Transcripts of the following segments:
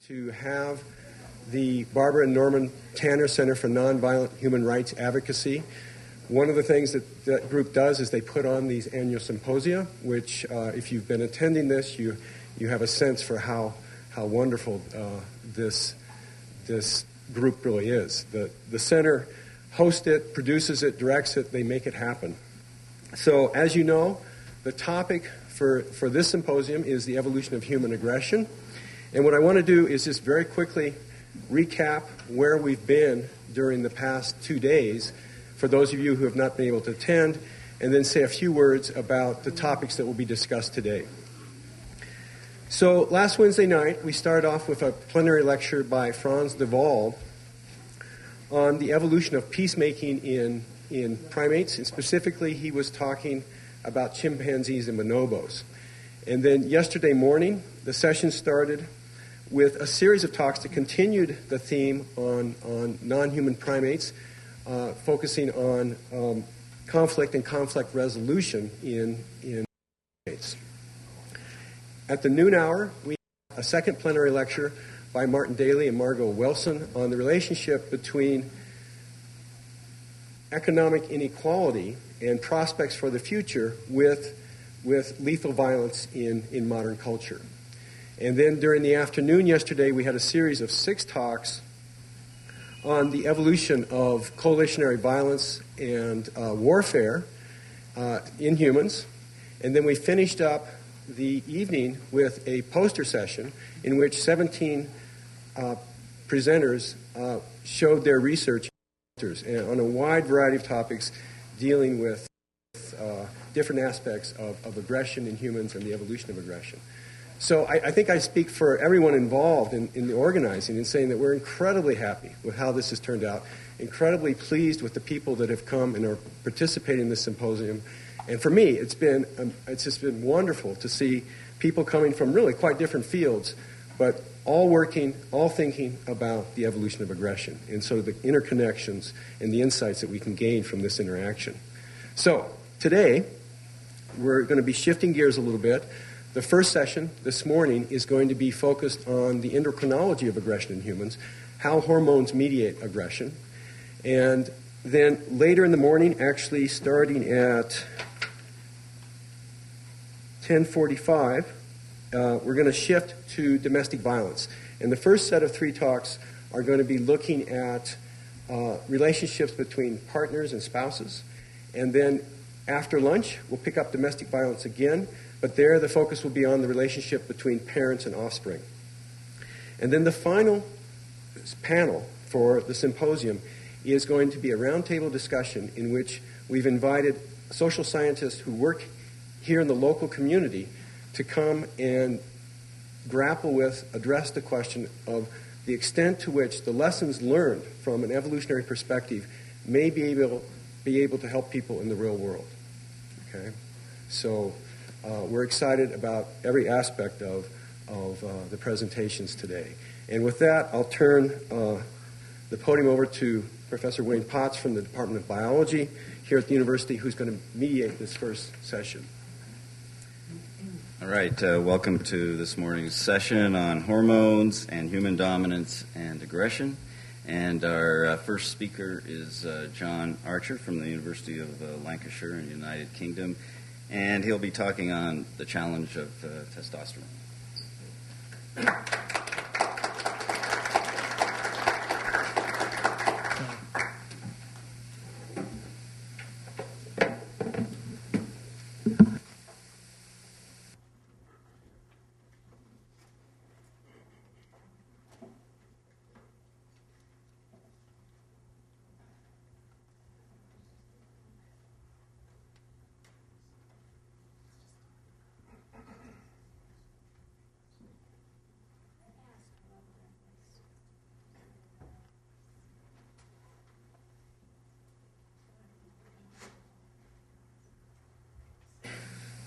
to have the Barbara and Norman Tanner Center for Nonviolent Human Rights Advocacy. One of the things that that group does is they put on these annual symposia, which if you've been attending this, you have a sense for how wonderful this group really is. The center hosts it, produces it, directs it, they make it happen. So as you know, the topic for this symposium is the evolution of human aggression. And what I want to do is just very quickly recap where we've been during the past 2 days for those of you who have not been able to attend, and then say a few words about the topics that will be discussed today. So last Wednesday night, we started off with a plenary lecture by Frans de Waal on the evolution of peacemaking in primates, and specifically he was talking about chimpanzees and bonobos. And then yesterday morning, the session started with a series of talks that continued the theme on non-human primates, focusing on conflict and conflict resolution in primates. At the noon hour, we had a second plenary lecture by Martin Daly and Margot Wilson on the relationship between economic inequality and prospects for the future with lethal violence in modern culture. And then during the afternoon yesterday, we had a series of 6 talks on the evolution of coalitionary violence and warfare in humans. And then we finished up the evening with a poster session in which 17 presenters showed their research on a wide variety of topics dealing with different aspects of aggression in humans and the evolution of aggression. So I think I speak for everyone involved in the organizing in saying that we're incredibly happy with how this has turned out, incredibly pleased with the people that have come and are participating in this symposium. And for me, it's just been wonderful to see people coming from really quite different fields, but all working, all thinking about the evolution of aggression, and so the interconnections and the insights that we can gain from this interaction. So today, we're going to be shifting gears a little bit. The first session this morning is going to be focused on the endocrinology of aggression in humans, how hormones mediate aggression. And then later in the morning, actually starting at 10:45, we're going to shift to domestic violence. And the first set of 3 talks are going to be looking at relationships between partners and spouses. And then after lunch, we'll pick up domestic violence again, but there the focus will be on the relationship between parents and offspring. And then the final panel for the symposium is going to be a roundtable discussion in which we've invited social scientists who work here in the local community to come and grapple with, address the question of the extent to which the lessons learned from an evolutionary perspective may be able to help people in the real world. Okay? So we're excited about every aspect of the presentations today. And with that, I'll turn the podium over to Professor Wayne Potts from the Department of Biology here at the university, who's going to mediate this first session. All right, welcome to this morning's session on hormones and human dominance and aggression. And our first speaker is John Archer from the University of Lancashire in the United Kingdom, and he'll be talking on the challenge of testosterone.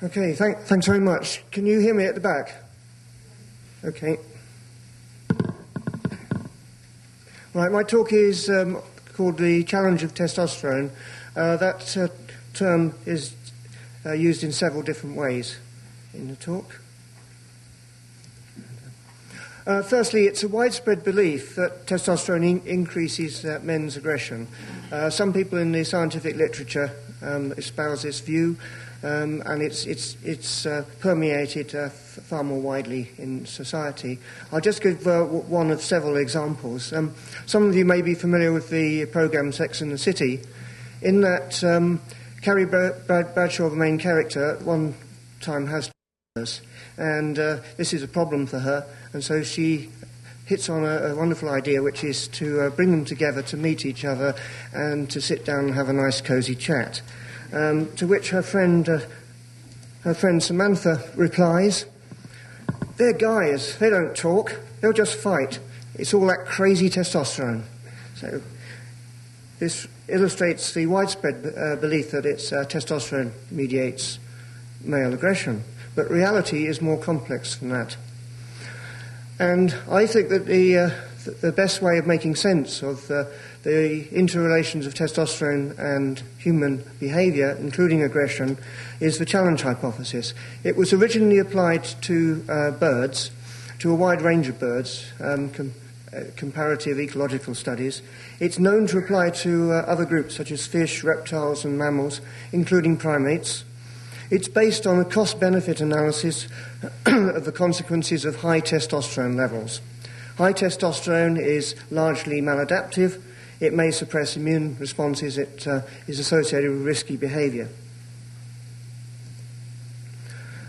Okay, thanks very much. Can you hear me at the back? Okay. Right, my talk is called The Challenge of Testosterone. That term is used in several different ways in the talk. Firstly, it's a widespread belief that testosterone increases men's aggression. Some people in the scientific literature espouse this view, and it's permeated far more widely in society. I'll just give one of several examples. Some of you may be familiar with the programme Sex and the City. In that, Carrie Bradshaw, the main character, at one time has and this is a problem for her, and so she hits on a wonderful idea, which is to bring them together to meet each other and to sit down and have a nice cosy chat. To which her friend Samantha replies, "They're guys, they don't talk, they'll just fight. It's all that crazy testosterone." So this illustrates the widespread belief that it's testosterone mediates male aggression. But reality is more complex than that. And I think that the best way of making sense of the interrelations of testosterone and human behaviour, including aggression, is the challenge hypothesis. It was originally applied to birds, to a wide range of birds, comparative ecological studies. It's known to apply to other groups such as fish, reptiles and mammals, including primates. It's based on a cost-benefit analysis of the consequences of high testosterone levels. High testosterone is largely maladaptive. It may suppress immune responses. It is associated with risky behaviour.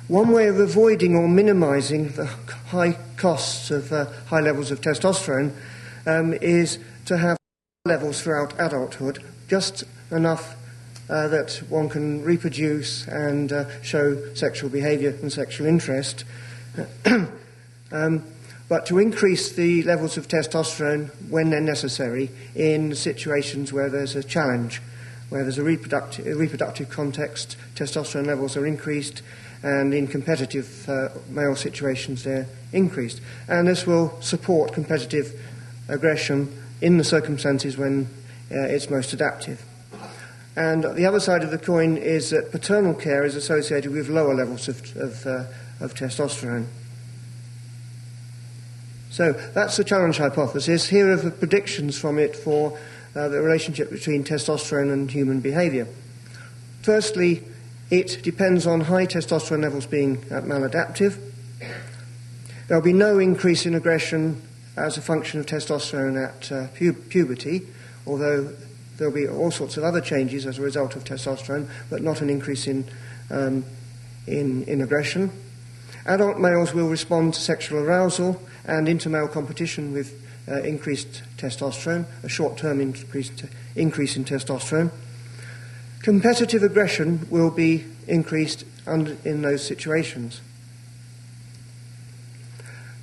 One way of avoiding or minimising the high costs of high levels of testosterone is to have levels throughout adulthood, just enough that one can reproduce and show sexual behaviour and sexual interest, but to increase the levels of testosterone when they're necessary in situations where there's a challenge, where there's a reproductive context, testosterone levels are increased, and in competitive male situations they're increased. And this will support competitive aggression in the circumstances when it's most adaptive. And the other side of the coin is that paternal care is associated with lower levels of testosterone. So that's the challenge hypothesis. Here are the predictions from it for the relationship between testosterone and human behaviour. Firstly, it depends on high testosterone levels being maladaptive. There will be no increase in aggression as a function of testosterone at puberty, although there will be all sorts of other changes as a result of testosterone, but not an increase in aggression. Adult males will respond to sexual arousal and inter-male competition with increased testosterone, a short-term increase in testosterone. Competitive aggression will be increased in those situations.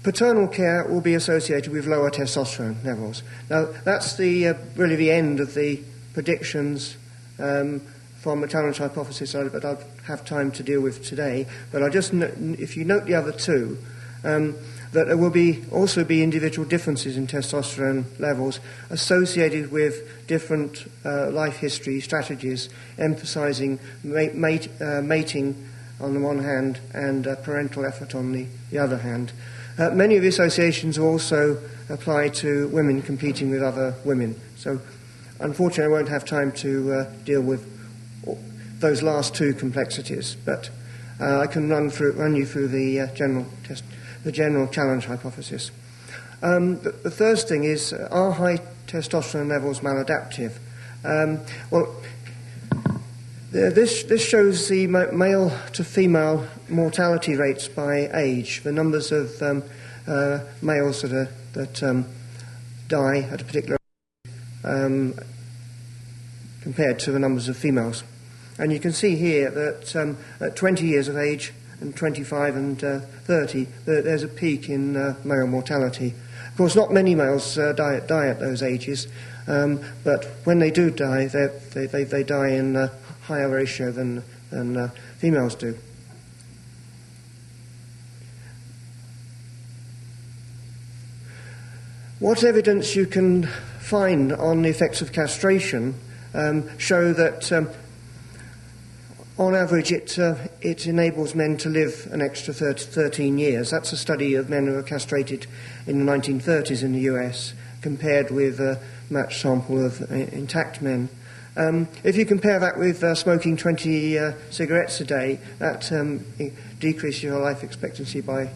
Paternal care will be associated with lower testosterone levels. Now, that's really the end of the predictions from the challenge hypothesis that I'll have time to deal with today. But I'll just if you note the other two, that there will also be individual differences in testosterone levels associated with different life history strategies, emphasising mating on the one hand and parental effort on the other hand. Many of the associations also apply to women competing with other women. So, unfortunately, I won't have time to deal with those last two complexities, but I can run you through the general challenge hypothesis. The first thing is, are high testosterone levels maladaptive? This shows the male to female mortality rates by age, the numbers of males that die at a particular age compared to the numbers of females. And you can see here that at 20 years of age and 25 and 30, there's a peak in male mortality. Of course, not many males die at those ages, but when they do die, they die in a higher ratio than females do. What evidence you can find on the effects of castration show that on average, it enables men to live an extra 13 years. That's a study of men who were castrated in the 1930s in the US, compared with a matched sample of intact men. If you compare that with smoking 20 cigarettes a day, that decreases your life expectancy by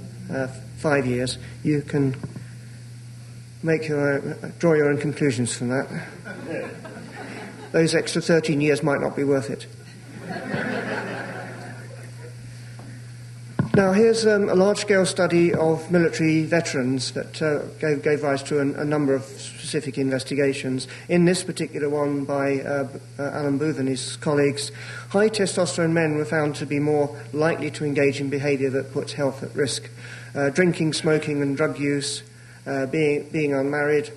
5 years. You can draw your own conclusions from that. Those extra 13 years might not be worth it. Now, here's a large-scale study of military veterans that gave rise to a number of specific investigations. In this particular one by Alan Booth and his colleagues, high testosterone men were found to be more likely to engage in behaviour that puts health at risk. Drinking, smoking and drug use, being unmarried,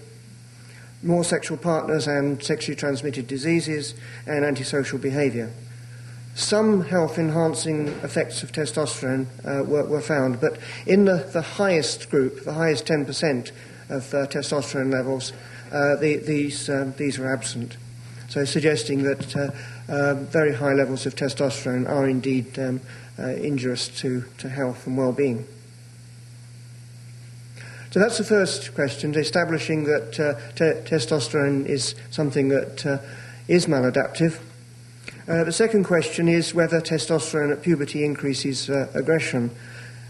more sexual partners and sexually transmitted diseases, and antisocial behaviour. Some health-enhancing effects of testosterone were found, but in the highest group, the highest 10% of testosterone levels, these were absent. So suggesting that very high levels of testosterone are indeed injurious to health and well-being. So that's the first question, establishing that testosterone is something that is maladaptive. The second question is whether testosterone at puberty increases aggression.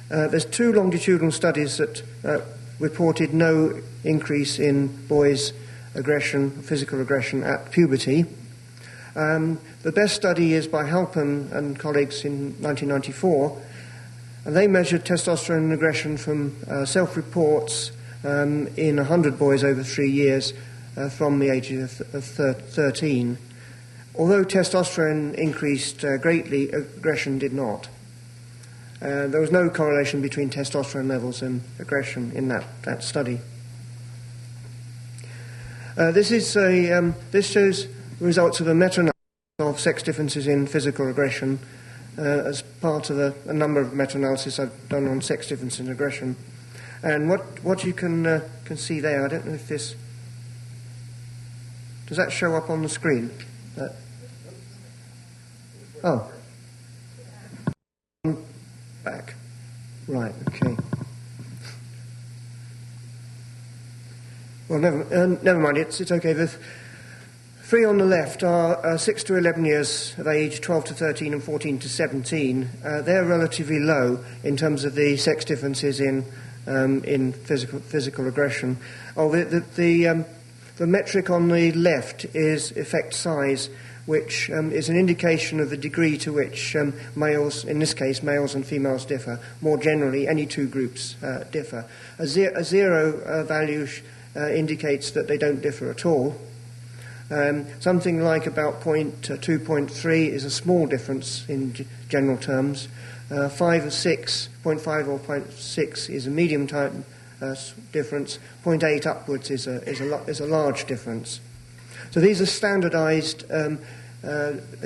There's 2 longitudinal studies that reported no increase in boys' aggression, physical aggression at puberty. The best study is by Halpern and colleagues in 1994, and they measured testosterone aggression from self-reports in 100 boys over 3 years from the age of 13. Although testosterone increased greatly, aggression did not. There was no correlation between testosterone levels and aggression in that study. This shows the results of a meta-analysis of sex differences in physical aggression as part of a number of meta-analyses I've done on sex difference in aggression. And what you can see there, I don't know if this... Does that show up on the screen? Oh. Back. Right, okay. Well, never mind, it's okay. The 3 on the left are 6 to 11 years of age, 12 to 13 and 14 to 17. They're relatively low in terms of the sex differences in physical aggression. The metric on the left is effect size, which is an indication of the degree to which males, in this case males and females, differ. More generally, any 2 groups differ. A zero value indicates that they don't differ at all. Something like about 0.2, 0.3 is a small difference in general terms. 5 or 6, 0.5 or 0.6 is a medium type difference. 0.8 upwards is a large difference. So these are a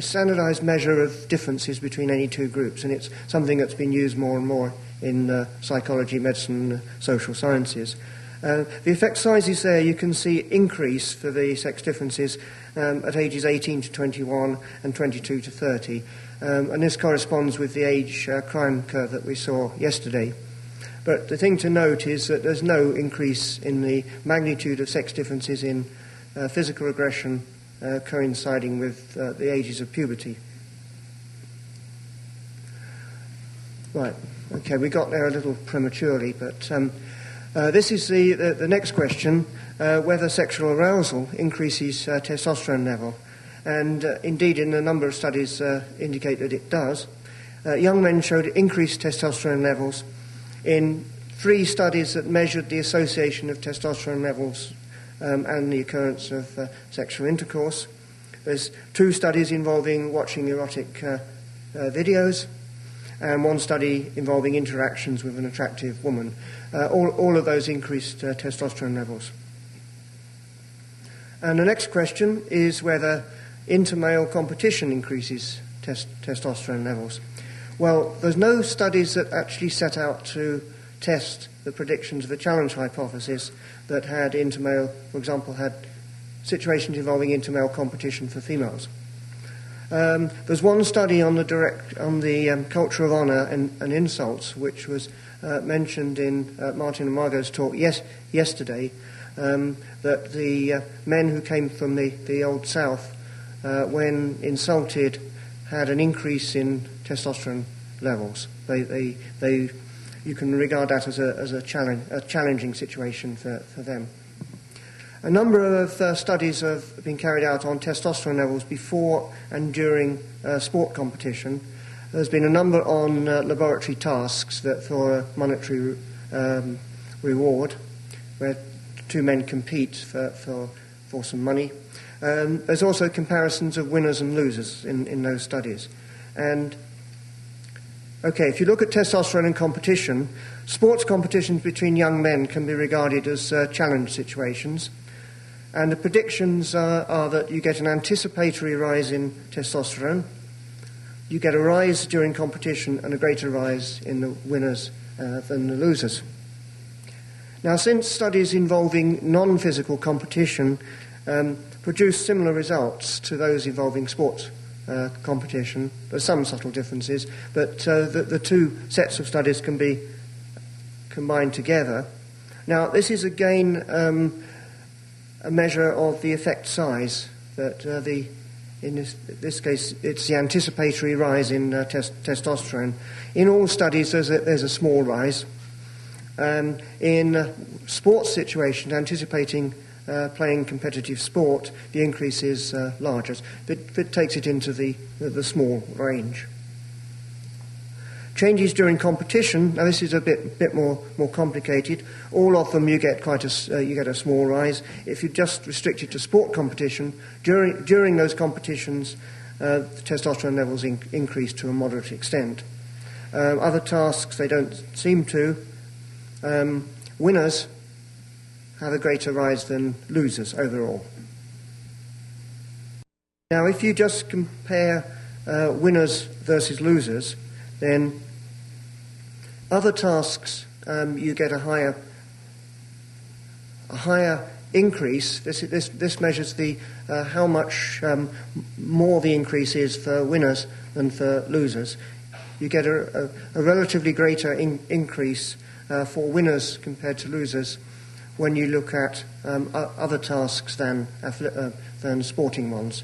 standardized measure of differences between any 2 groups, and it's something that's been used more and more in psychology, medicine, and social sciences. The effect sizes there, you can see increase for the sex differences at ages 18 to 21 and 22 to 30. And this corresponds with the age crime curve that we saw yesterday. But the thing to note is that there's no increase in the magnitude of sex differences in physical aggression coinciding with the ages of puberty. Right, okay, we got there a little prematurely, but this is the next question, whether sexual arousal increases testosterone level. And indeed, in a number of studies indicate that it does. Young men showed increased testosterone levels in 3 studies that measured the association of testosterone levels and the occurrence of sexual intercourse. There's 2 studies involving watching erotic videos, and 1 study involving interactions with an attractive woman. All of those increased testosterone levels. And the next question is whether inter-male competition increases testosterone levels. Well, there's no studies that actually set out to test the predictions of a challenge hypothesis that had inter-male, for example, had situations involving inter-male competition for females. There's one study on the culture of honour and insults, which was mentioned in Martin and Margot's talk yesterday, that the men who came from the Old South, when insulted, had an increase in testosterone levels. You can regard that as a challenging situation for them. A number of studies have been carried out on testosterone levels before and during sport competition. There's been a number on laboratory tasks that for a monetary reward, where two men compete for some money. There's also comparisons of winners and losers in those studies. And okay, if you look at testosterone in competition, sports competitions between young men can be regarded as challenge situations. And the predictions are that you get an anticipatory rise in testosterone, you get a rise during competition and a greater rise in the winners than the losers. Now, since studies involving non-physical competition produce similar results to those involving sports competition, there's some subtle differences, but the two sets of studies can be combined together. Now, this is again a measure of the effect size, that in this case it's the anticipatory rise in testosterone. In all studies there's a small rise. In sports situations, anticipating playing competitive sport, the increase is larger. It takes it into the small range. Changes during competition. Now this is a bit more complicated. All of them you get a small rise. If you just restrict it to sport competition, during those competitions, the testosterone levels increase to a moderate extent. Other tasks they don't seem to. Winners have a greater rise than losers overall. Now, if you just compare winners versus losers, then other tasks you get a higher increase. This measures how much more the increase is for winners than for losers. You get a relatively greater increase for winners compared to losers when you look at other tasks than sporting ones.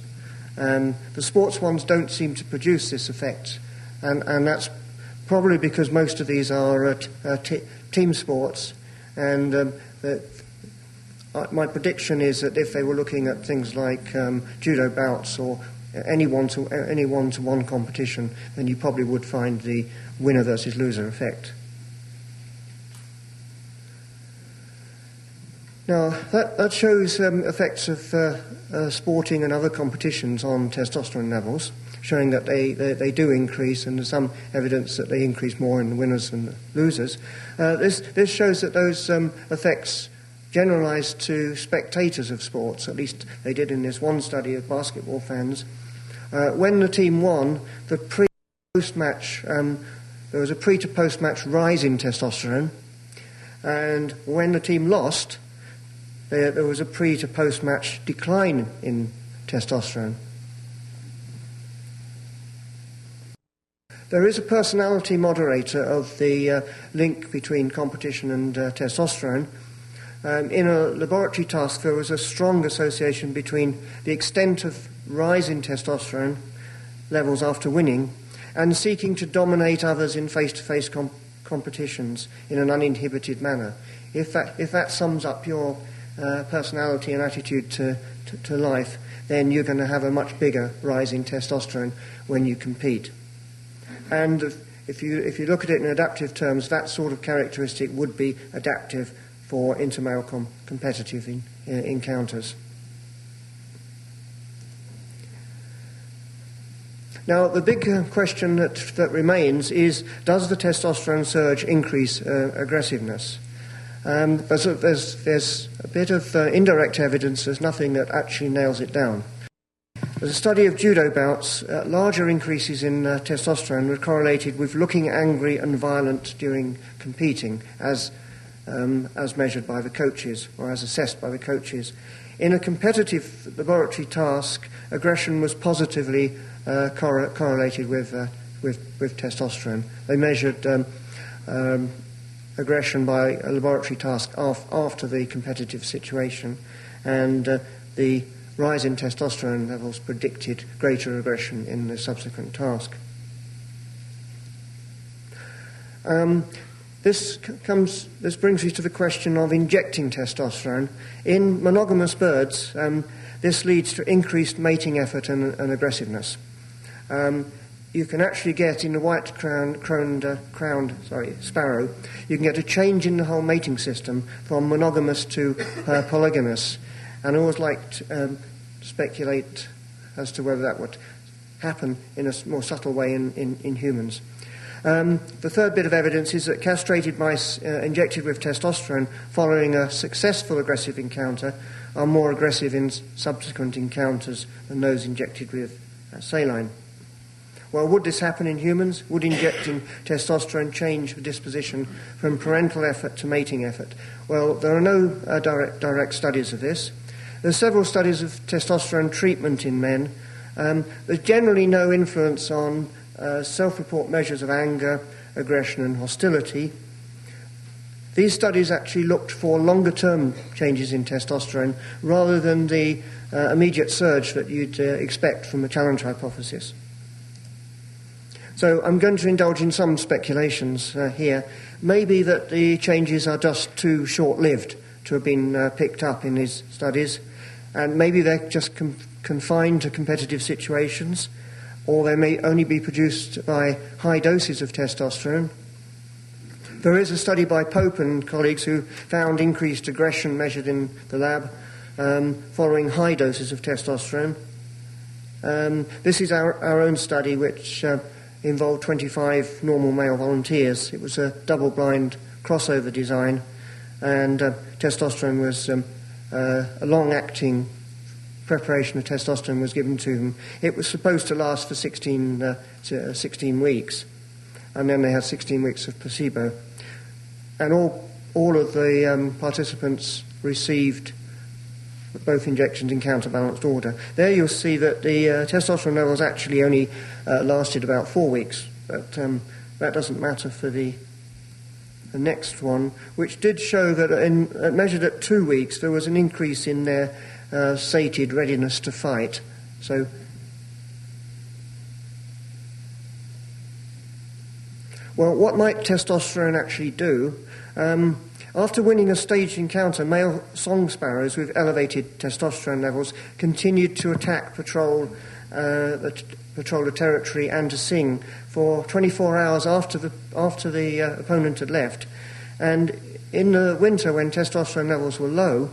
The sports ones don't seem to produce this effect, and that's probably because most of these are team sports, and my prediction is that if they were looking at things like judo bouts or any one-to-one competition, then you probably would find the winner versus loser effect. Now, that shows effects of sporting and other competitions on testosterone levels, showing that they do increase, and there's some evidence that they increase more in winners than losers. This shows that those effects generalize to spectators of sports. At least they did in this one study of basketball fans. When the team won, the pre-post-match, there was a pre to post-match rise in testosterone, and when the team lost, there was a pre to post-match decline in testosterone. There is a personality moderator of the link between competition and testosterone. In a laboratory task, there was a strong association between the extent of rise in testosterone levels after winning and seeking to dominate others in face-to-face competitions in an uninhibited manner. If that sums up your personality and attitude to life, then you're going to have a much bigger rise in testosterone when you compete. And if you look at it in adaptive terms, that sort of characteristic would be adaptive for inter-male competitive encounters. Now, the big question that remains is, does the testosterone surge increase aggressiveness? There's a bit of indirect evidence. There's nothing that actually nails it down. There's a study of judo bouts. Larger increases in testosterone were correlated with looking angry and violent during competing, as measured by the coaches, or as assessed by the coaches. In a competitive laboratory task, aggression was positively correlated with testosterone. They measured aggression by a laboratory task after the competitive situation, and the rise in testosterone levels predicted greater aggression in the subsequent task. This brings me to the question of injecting testosterone. In monogamous birds, this leads to increased mating effort and aggressiveness. You can actually get, in the white-crowned sparrow, you can get a change in the whole mating system from monogamous to polygamous. And I always like to speculate as to whether that would happen in a more subtle way in humans. The third bit of evidence is that castrated mice injected with testosterone following a successful aggressive encounter are more aggressive in subsequent encounters than those injected with saline. Well, would this happen in humans? Would injecting testosterone change the disposition from parental effort to mating effort? Well, there are no direct studies of this. There are several studies of testosterone treatment in men. There's generally no influence on self-report measures of anger, aggression, and hostility. These studies actually looked for longer-term changes in testosterone rather than the immediate surge that you'd expect from the challenge hypothesis. So I'm going to indulge in some speculations here. Maybe that the changes are just too short-lived to have been picked up in these studies, and maybe they're just confined to competitive situations, or they may only be produced by high doses of testosterone. There is a study by Pope and colleagues who found increased aggression measured in the lab following high doses of testosterone. This is our own study, which involved 25 normal male volunteers. It was a double-blind crossover design, and testosterone was a long-acting preparation of testosterone was given to them. It was supposed to last for 16 weeks, and then they had 16 weeks of placebo. And all of the participants received both injections in counterbalanced order. There you'll see that the testosterone levels actually only lasted about 4 weeks, but that doesn't matter for the next one, which did show that measured at 2 weeks there was an increase in their sated readiness to fight. So well, what might testosterone actually do? After winning a staged encounter, male song sparrows with elevated testosterone levels continued to attack patrol the territory and to sing for 24 hours after the opponent had left. And in the winter, when testosterone levels were low,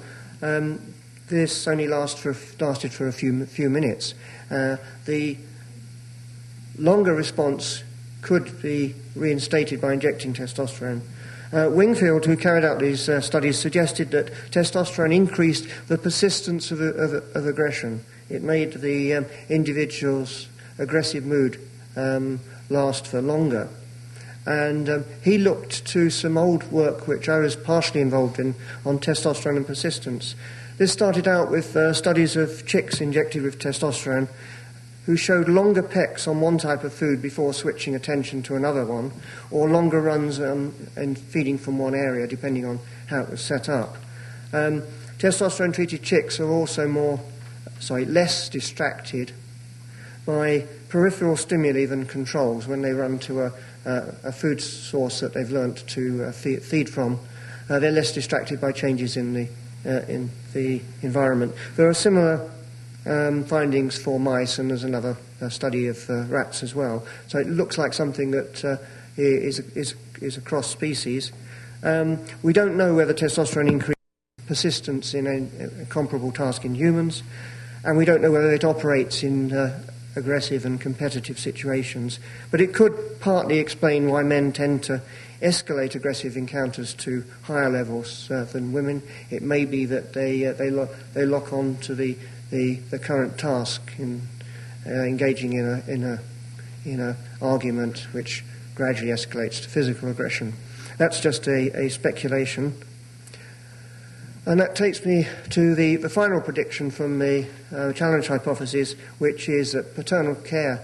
this only lasted for a few minutes. The longer response could be reinstated by injecting testosterone. Wingfield, who carried out these studies, suggested that testosterone increased the persistence of aggression. It made the individual's aggressive mood last for longer. And he looked to some old work which I was partially involved in on testosterone and persistence. This started out with studies of chicks injected with testosterone who showed longer pecks on one type of food before switching attention to another one, or longer runs and feeding from one area, depending on how it was set up. Testosterone-treated chicks are also less distracted by peripheral stimuli than controls when they run to a food source that they've learnt to feed from. They're less distracted by changes in the environment. There are similar findings for mice, and there's another study of rats as well. So it looks like something that is across species. We don't know whether testosterone increases persistence in a comparable task in humans, and we don't know whether it operates in aggressive and competitive situations. But it could partly explain why men tend to escalate aggressive encounters to higher levels than women. It may be that they lock on to the current task in engaging in a argument which gradually escalates to physical aggression. That's just a speculation. And that takes me to the final prediction from the challenge hypothesis, which is that paternal care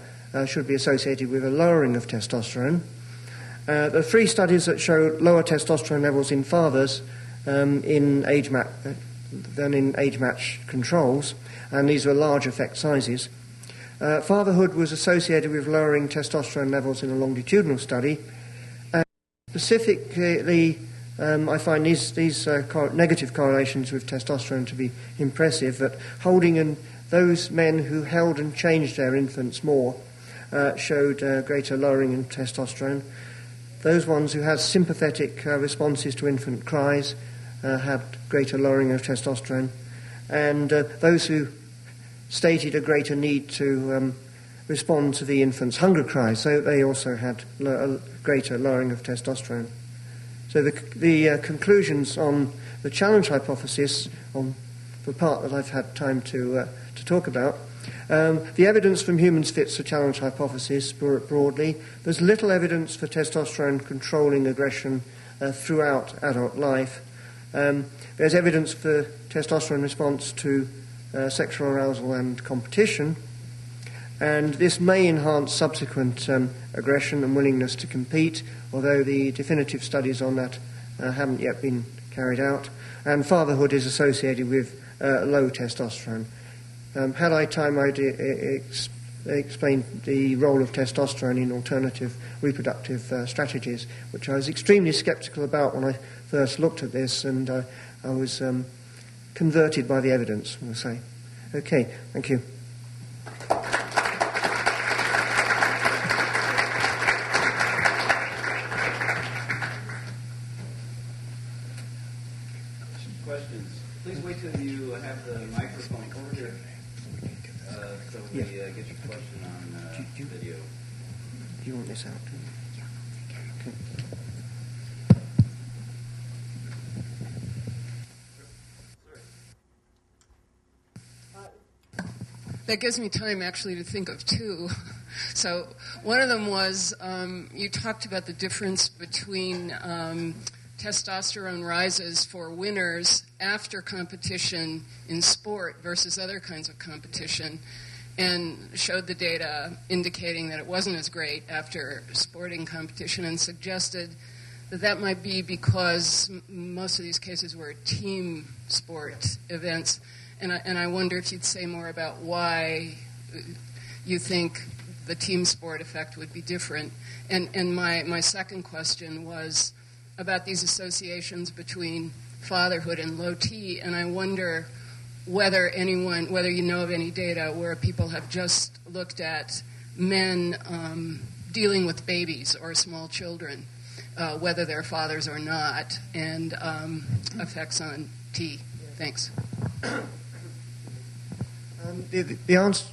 should be associated with a lowering of testosterone. There are 3 studies that show lower testosterone levels in fathers than in age-matched controls, and these were large effect sizes. Fatherhood was associated with lowering testosterone levels in a longitudinal study. Specifically, I find these negative correlations with testosterone to be impressive, that holding and those men who held and changed their infants more showed greater lowering in testosterone. Those ones who had sympathetic responses to infant cries had greater lowering of testosterone. And those who stated a greater need to respond to the infant's hunger cries, so they also had a greater lowering of testosterone. So the conclusions on the challenge hypothesis, on the part that I've had time to talk about, the evidence from humans fits the challenge hypothesis broadly. There's little evidence for testosterone controlling aggression throughout adult life. There's evidence for testosterone response to sexual arousal and competition, and this may enhance subsequent aggression and willingness to compete, although the definitive studies on that haven't yet been carried out. And fatherhood is associated with low testosterone. Had I time, I'd explain the role of testosterone in alternative reproductive strategies, which I was extremely sceptical about when I first looked at this, and I was converted by the evidence, I will say. Okay, thank you. Questions? Please wait till you have the microphone over here, so we get your question on video. Do you want this out? Yeah. Okay. That gives me time actually to think of 2. So one of them was you talked about the difference between testosterone rises for winners after competition in sport versus other kinds of competition, and showed the data indicating that it wasn't as great after sporting competition, and suggested that that might be because most of these cases were team sport events. And I wonder if you'd say more about why you think the team sport effect would be different. And my second question was about these associations between fatherhood and low T, and I wonder whether you know of any data where people have just looked at men dealing with babies or small children, whether they're fathers or not, and effects on T. Thanks. The answer,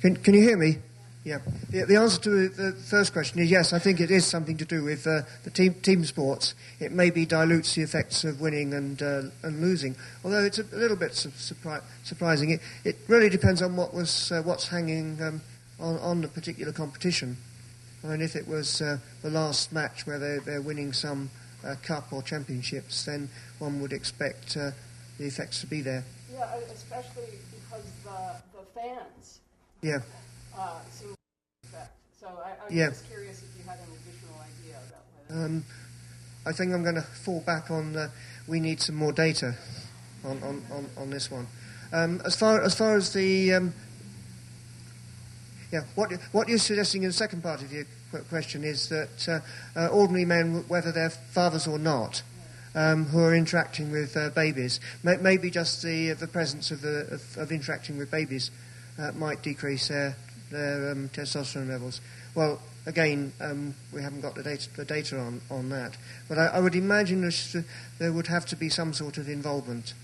can you hear me? Yeah. The answer to the first question is yes. I think it is something to do with the team sports. It maybe dilutes the effects of winning and losing. Although it's a little bit surprising. It really depends on what's hanging on the particular competition. I mean, if it was the last match where they're winning some cup or championships, then one would expect the effects to be there. Yeah, especially because the fans. Yeah. Seem to affect. So I was just curious if you had an additional idea about whether. I think I'm going to fall back on. We need some more data on this one. As far as the what you're suggesting in the second part of your question is that ordinary men, whether they're fathers or not, who are interacting with babies, maybe just the presence of interacting with babies might decrease their testosterone levels. Well, again, we haven't got the data on that, but I would imagine there would have to be some sort of involvement,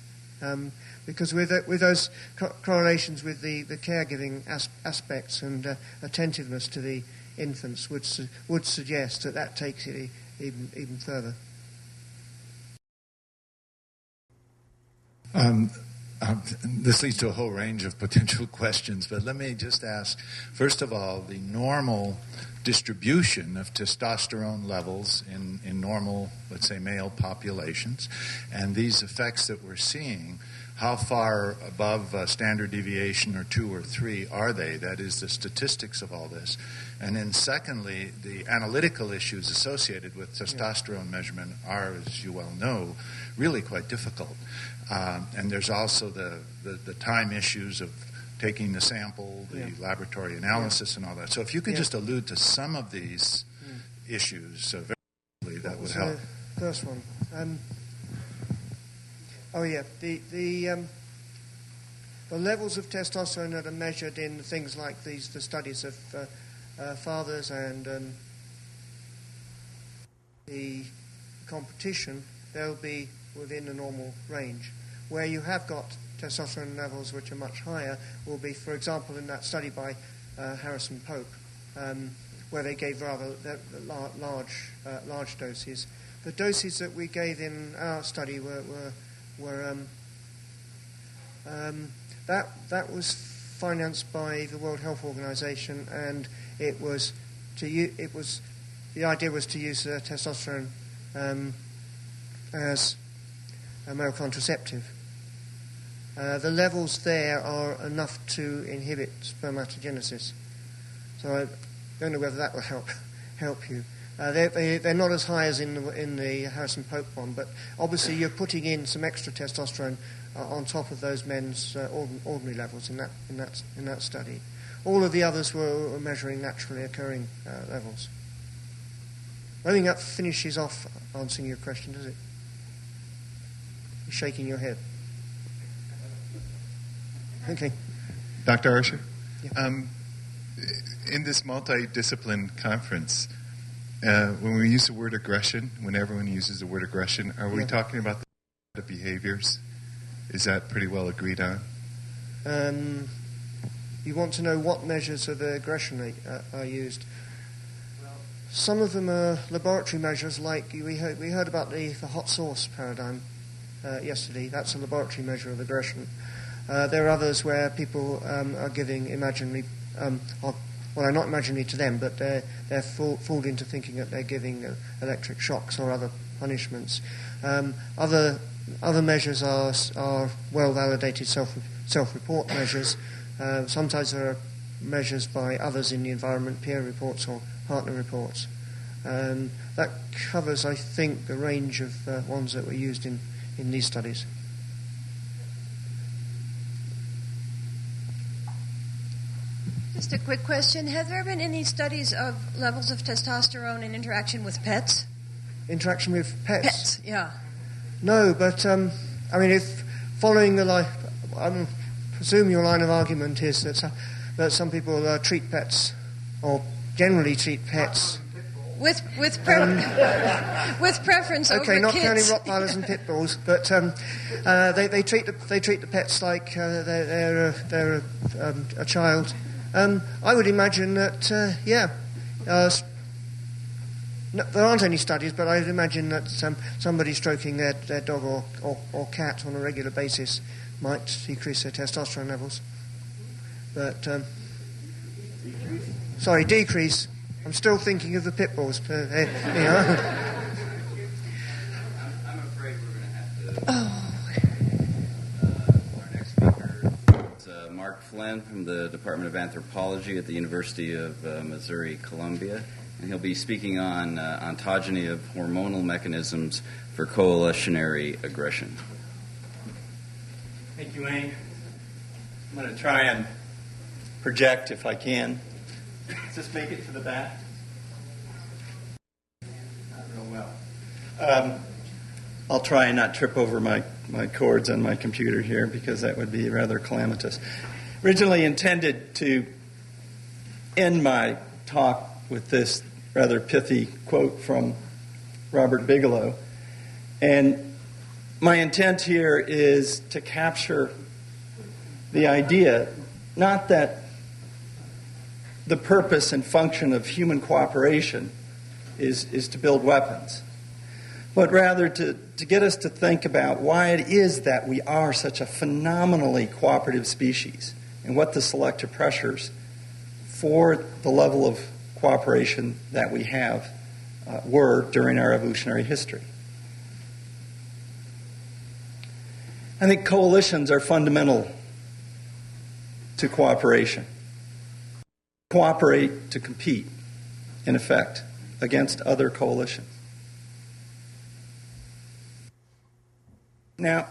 because with those correlations with the caregiving aspects and attentiveness to the infants would suggest that takes it even further. This leads to a whole range of potential questions, but let me just ask, first of all, the normal distribution of testosterone levels in normal, let's say, male populations, and these effects that we're seeing, how far above standard deviation or 2 or 3 are they? That is, the statistics of all this. And then secondly, the analytical issues associated with testosterone measurement are, as you well know, really quite difficult. And there's also the time issues of taking the sample, the laboratory analysis, and all that. So if you could just allude to some of these issues, very quickly, that would help. The first one. The levels of testosterone that are measured in things like the studies of fathers and the competition, they'll be within the normal range. Where you have got testosterone levels which are much higher will be, for example, in that study by Harrison Pope, where they gave rather large doses. The doses that we gave in our study were that was financed by the World Health Organization, and the idea was to use testosterone as a male contraceptive. The levels there are enough to inhibit spermatogenesis, so I don't know whether that will help you. They're not as high as in the Harrison Pope one, but obviously you're putting in some extra testosterone on top of those men's ordinary levels in that study. All of the others were measuring naturally occurring levels. I think that finishes off answering your question, does it? You're shaking your head. Okay. Dr. Arsher? Yeah. In this multidiscipline conference, when we use the word aggression, when everyone uses the word aggression, are we talking about the behaviors? Is that pretty well agreed on? You want to know what measures of aggression are used? Some of them are laboratory measures, like we heard about the hot sauce paradigm yesterday. That's a laboratory measure of aggression. There are others where people are giving imaginary, well, not imaginary to them, but they're fooled into thinking that they're giving electric shocks or other punishments. Other measures are well-validated self-report measures. Sometimes there are measures by others in the environment, peer reports or partner reports. That covers, I think, the range of ones that were used in these studies. Just a quick question. Have there been any studies of levels of testosterone in interaction with pets? Interaction with pets? Pets, yeah. No, but, I mean, if following the line, I presume your line of argument is that some people treat pets, or generally treat pets. With preference over kids. Okay, not counting Rottweilers and pit bulls, but they treat the pets like they're a child. I would imagine that, there aren't any studies, but I would imagine that somebody stroking their dog or cat on a regular basis might decrease their testosterone levels. But, decrease. I'm still thinking of the pit bulls. I'm afraid we're going to have to... Our next speaker is Mark Flinn from the Department of Anthropology at the University of Missouri, Columbia. And he'll be speaking on ontogeny of hormonal mechanisms for coalitionary aggression. Thank you, Wayne. I'm going to try and project if I can. Does this make it to the back? Not real well. I'll try and not trip over my cords on my computer here because that would be rather calamitous. Originally intended to end my talk with this rather pithy quote from Robert Bigelow. And my intent here is to capture the idea, not that the purpose and function of human cooperation is to build weapons, but rather to get us to think about why it is that we are such a phenomenally cooperative species and what the selective pressures for the level of cooperation that we have were during our evolutionary history. I think coalitions are fundamental to cooperation. Cooperate to compete, in effect, against other coalitions. Now,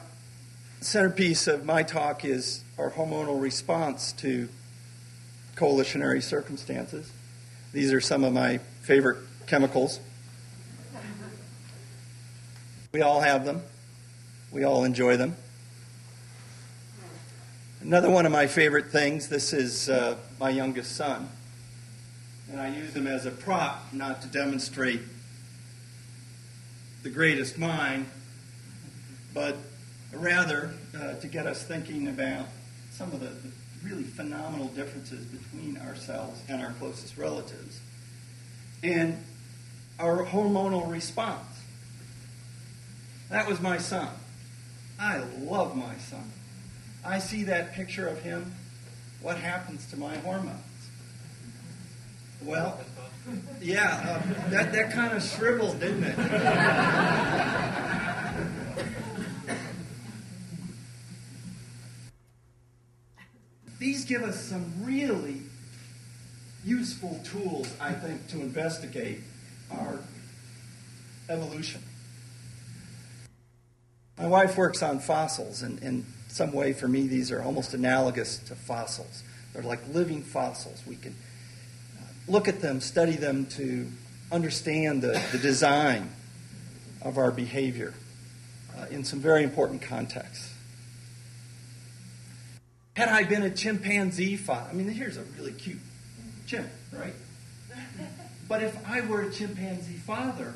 the centerpiece of my talk is our hormonal response to coalitionary circumstances. These are some of my favorite chemicals. We all have them. We all enjoy them. Another one of my favorite things, this is my youngest son. And I use him as a prop, not to demonstrate the greatest mind, but rather to get us thinking about some of the really phenomenal differences between ourselves and our closest relatives. And our hormonal response. That was my son. I love my son. I see that picture of him. What happens to my hormones? Well, yeah, that kind of shriveled, didn't it? These give us some really useful tools, I think, to investigate our evolution. My wife works on fossils, and in some way, for me, these are almost analogous to fossils. They're like living fossils. We can look at them, study them to understand the design of our behavior in some very important contexts. Had I been a chimpanzee father, I mean, here's a really cute chimp, right? But if I were a chimpanzee father,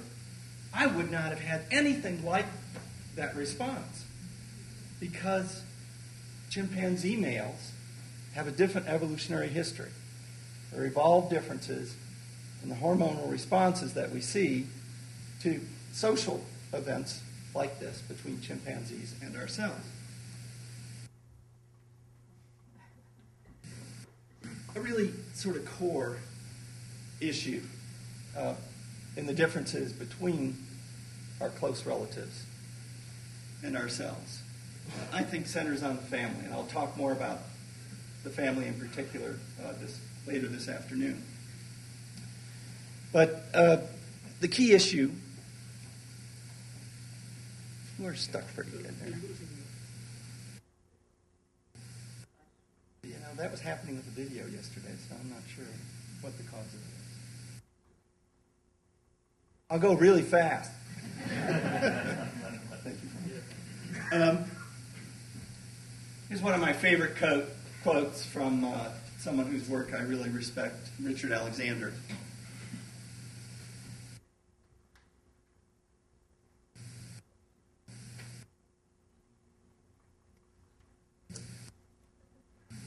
I would not have had anything like that response, because chimpanzee males have a different evolutionary history. There are evolved differences in the hormonal responses that we see to social events like this between chimpanzees and ourselves. A really sort of core issue in the differences between our close relatives and ourselves, I think, centers on the family, and I'll talk more about the family in particular later this afternoon. But the key issue, we're stuck pretty good there. You know, that was happening with the video yesterday, so I'm not sure what the cause of it is. I'll go really fast. Thank you. Here's one of my favorite quotes from someone whose work I really respect, Richard Alexander.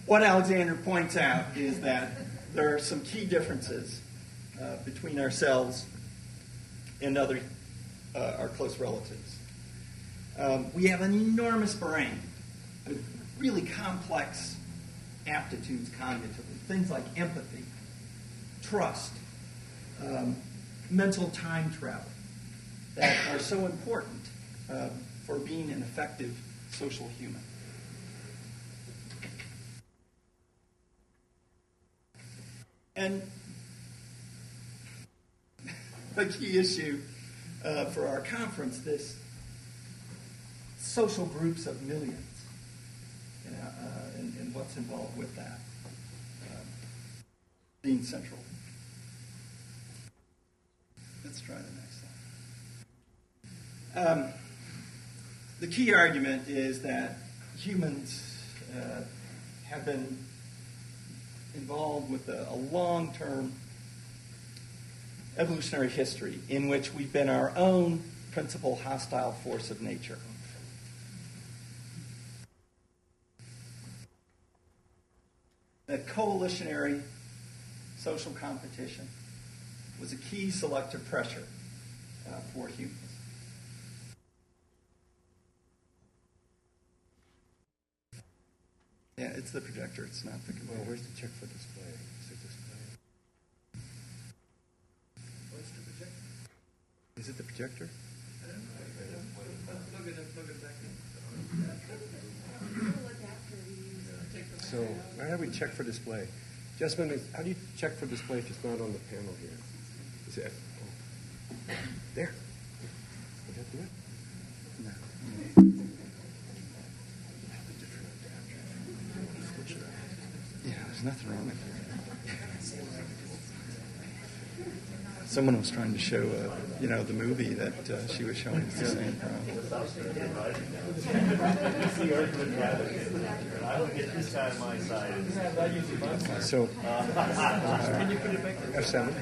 What Alexander points out is that there are some key differences between ourselves and our close relatives. We have an enormous brain with really complex aptitudes cognitively, things like empathy, trust, mental time travel, that are so important for being an effective social human. And the key issue for our conference, this social groups of millions, and what's involved with that, being central. Let's try the next slide. The key argument is that humans have been involved with a long-term evolutionary history in which we've been our own principal hostile force of nature. That coalitionary social competition was a key selective pressure for humans. Yeah, it's the projector. It's not the computer. Well, where's the check for display? Is it display? Where's the projector? Is it the projector? So, how do we check for display? Jessamine, how do you check for display if it's not on the panel here? Is it? Oh. There. Would that do it? No. Yeah, there's nothing wrong with it. Someone was trying to show, the movie that she was showing. It's the same problem. So, F7.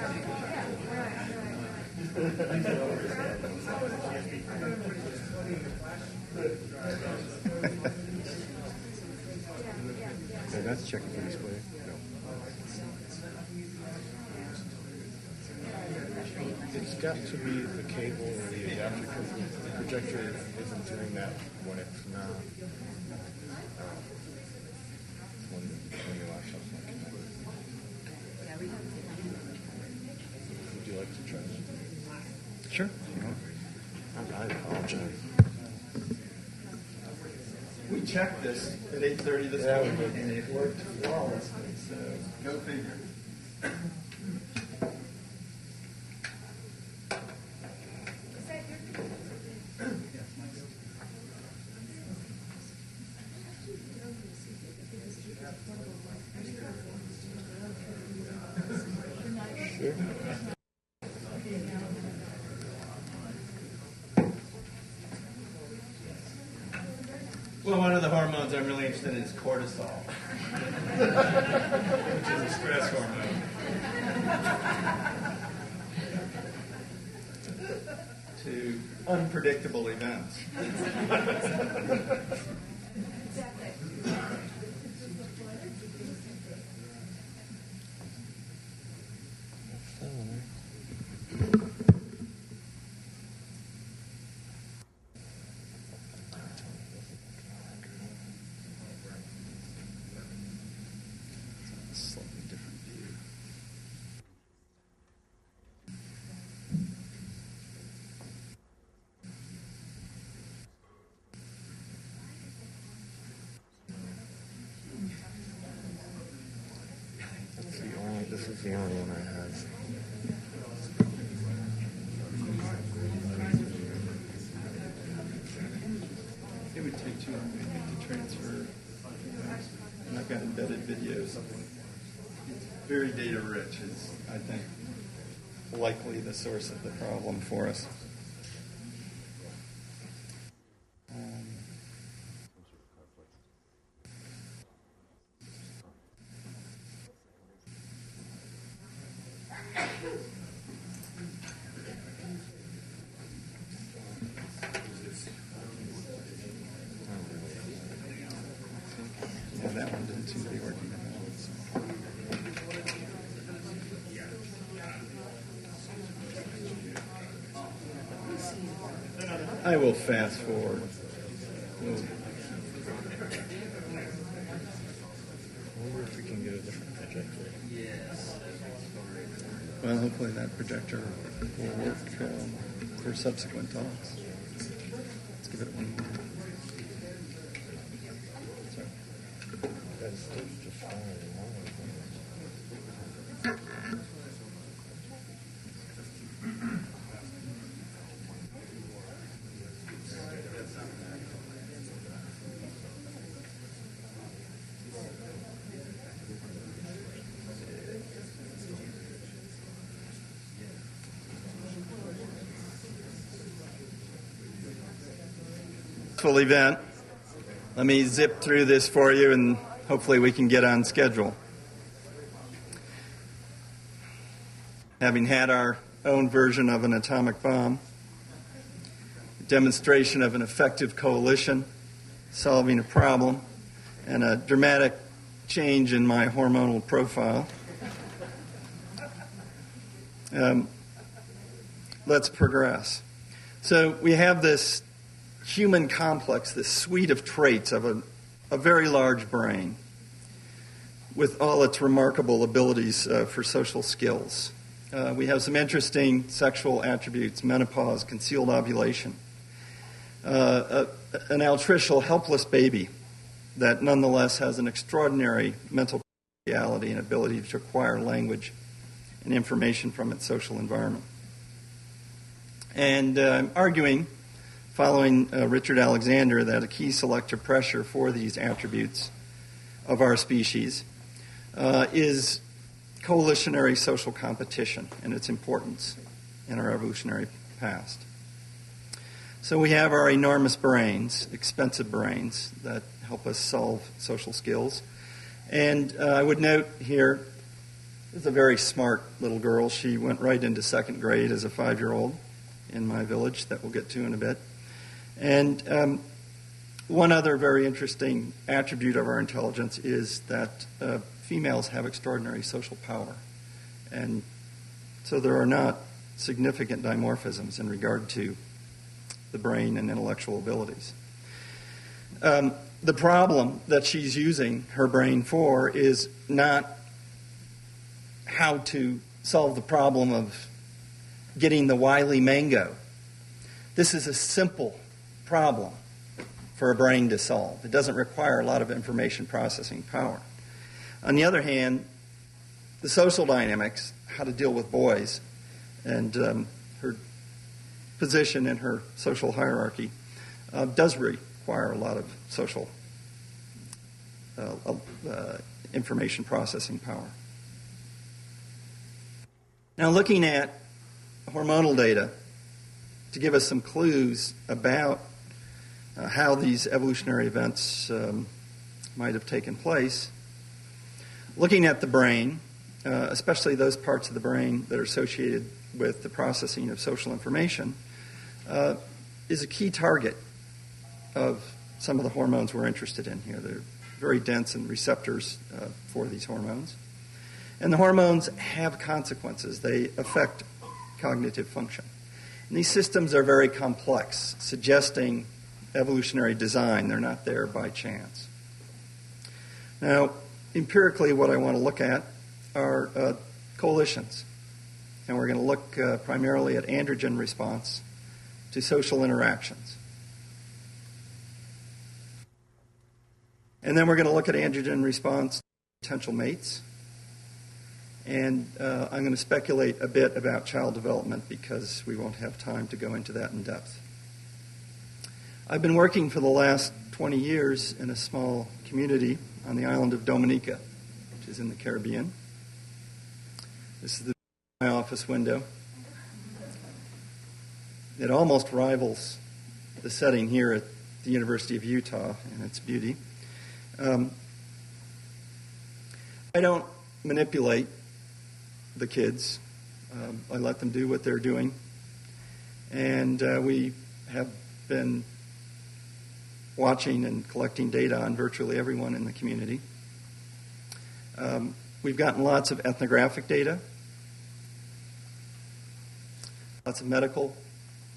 No, that's checking for display. No. It's got to be the cable or the adapter because the projector isn't doing that when it's not. When your laptop's not connected. Would you like to try that? Sure. I apologize. We checked this at 8:30 this morning, and it worked flawlessly. So go figure. Sure. Well, one of the hormones I'm really interested in is cortisol, which is a stress hormone. To unpredictable events. Slightly different view. This is the only one I have. It would take too long, I think, to transfer. And I've got embedded videos. It's very data rich is, I think, likely the source of the problem for us. Yeah, that one didn't seem to be working at all. I will fast forward. I wonder if we can get a different projector. Well, hopefully that projector will work for subsequent talks. Let's give it one more. Sorry. That's just fine. Event. Let me zip through this for you and hopefully we can get on schedule. Having had our own version of an atomic bomb, demonstration of an effective coalition, solving a problem, and a dramatic change in my hormonal profile. Let's progress. So we have this human complex, this suite of traits of a a very large brain with all its remarkable abilities for social skills. We have some interesting sexual attributes: menopause, concealed ovulation, an altricial, helpless baby that nonetheless has an extraordinary mental reality and ability to acquire language and information from its social environment. And I'm arguing, following Richard Alexander, that a key selective pressure for these attributes of our species is coalitionary social competition and its importance in our evolutionary past. So we have our enormous brains, expensive brains, that help us solve social skills. And I would note here, this is a very smart little girl. She went right into second grade as a 5-year-old in my village that we'll get to in a bit. And one other very interesting attribute of our intelligence is that females have extraordinary social power. And so there are not significant dimorphisms in regard to the brain and intellectual abilities. The problem that she's using her brain for is not how to solve the problem of getting the wily mango. This is a simple problem for a brain to solve. It doesn't require a lot of information processing power. On the other hand, the social dynamics, how to deal with boys, and her position in her social hierarchy does require a lot of social information processing power. Now, looking at hormonal data to give us some clues about how these evolutionary events might have taken place, looking at the brain, especially those parts of the brain that are associated with the processing of social information, is a key target of some of the hormones we're interested in here. They're very dense in receptors for these hormones. And the hormones have consequences. They affect cognitive function. And these systems are very complex, suggesting evolutionary design. They're not there by chance. Now, empirically, what I want to look at are coalitions. And we're going to look primarily at androgen response to social interactions. And then we're going to look at androgen response to potential mates. And I'm going to speculate a bit about child development because we won't have time to go into that in depth. I've been working for the last 20 years in a small community on the island of Dominica, which is in the Caribbean. This is my office window. It almost rivals the setting here at the University of Utah in its beauty. I don't manipulate the kids. I let them do what they're doing. And we have been watching and collecting data on virtually everyone in the community. We've gotten lots of ethnographic data, lots of medical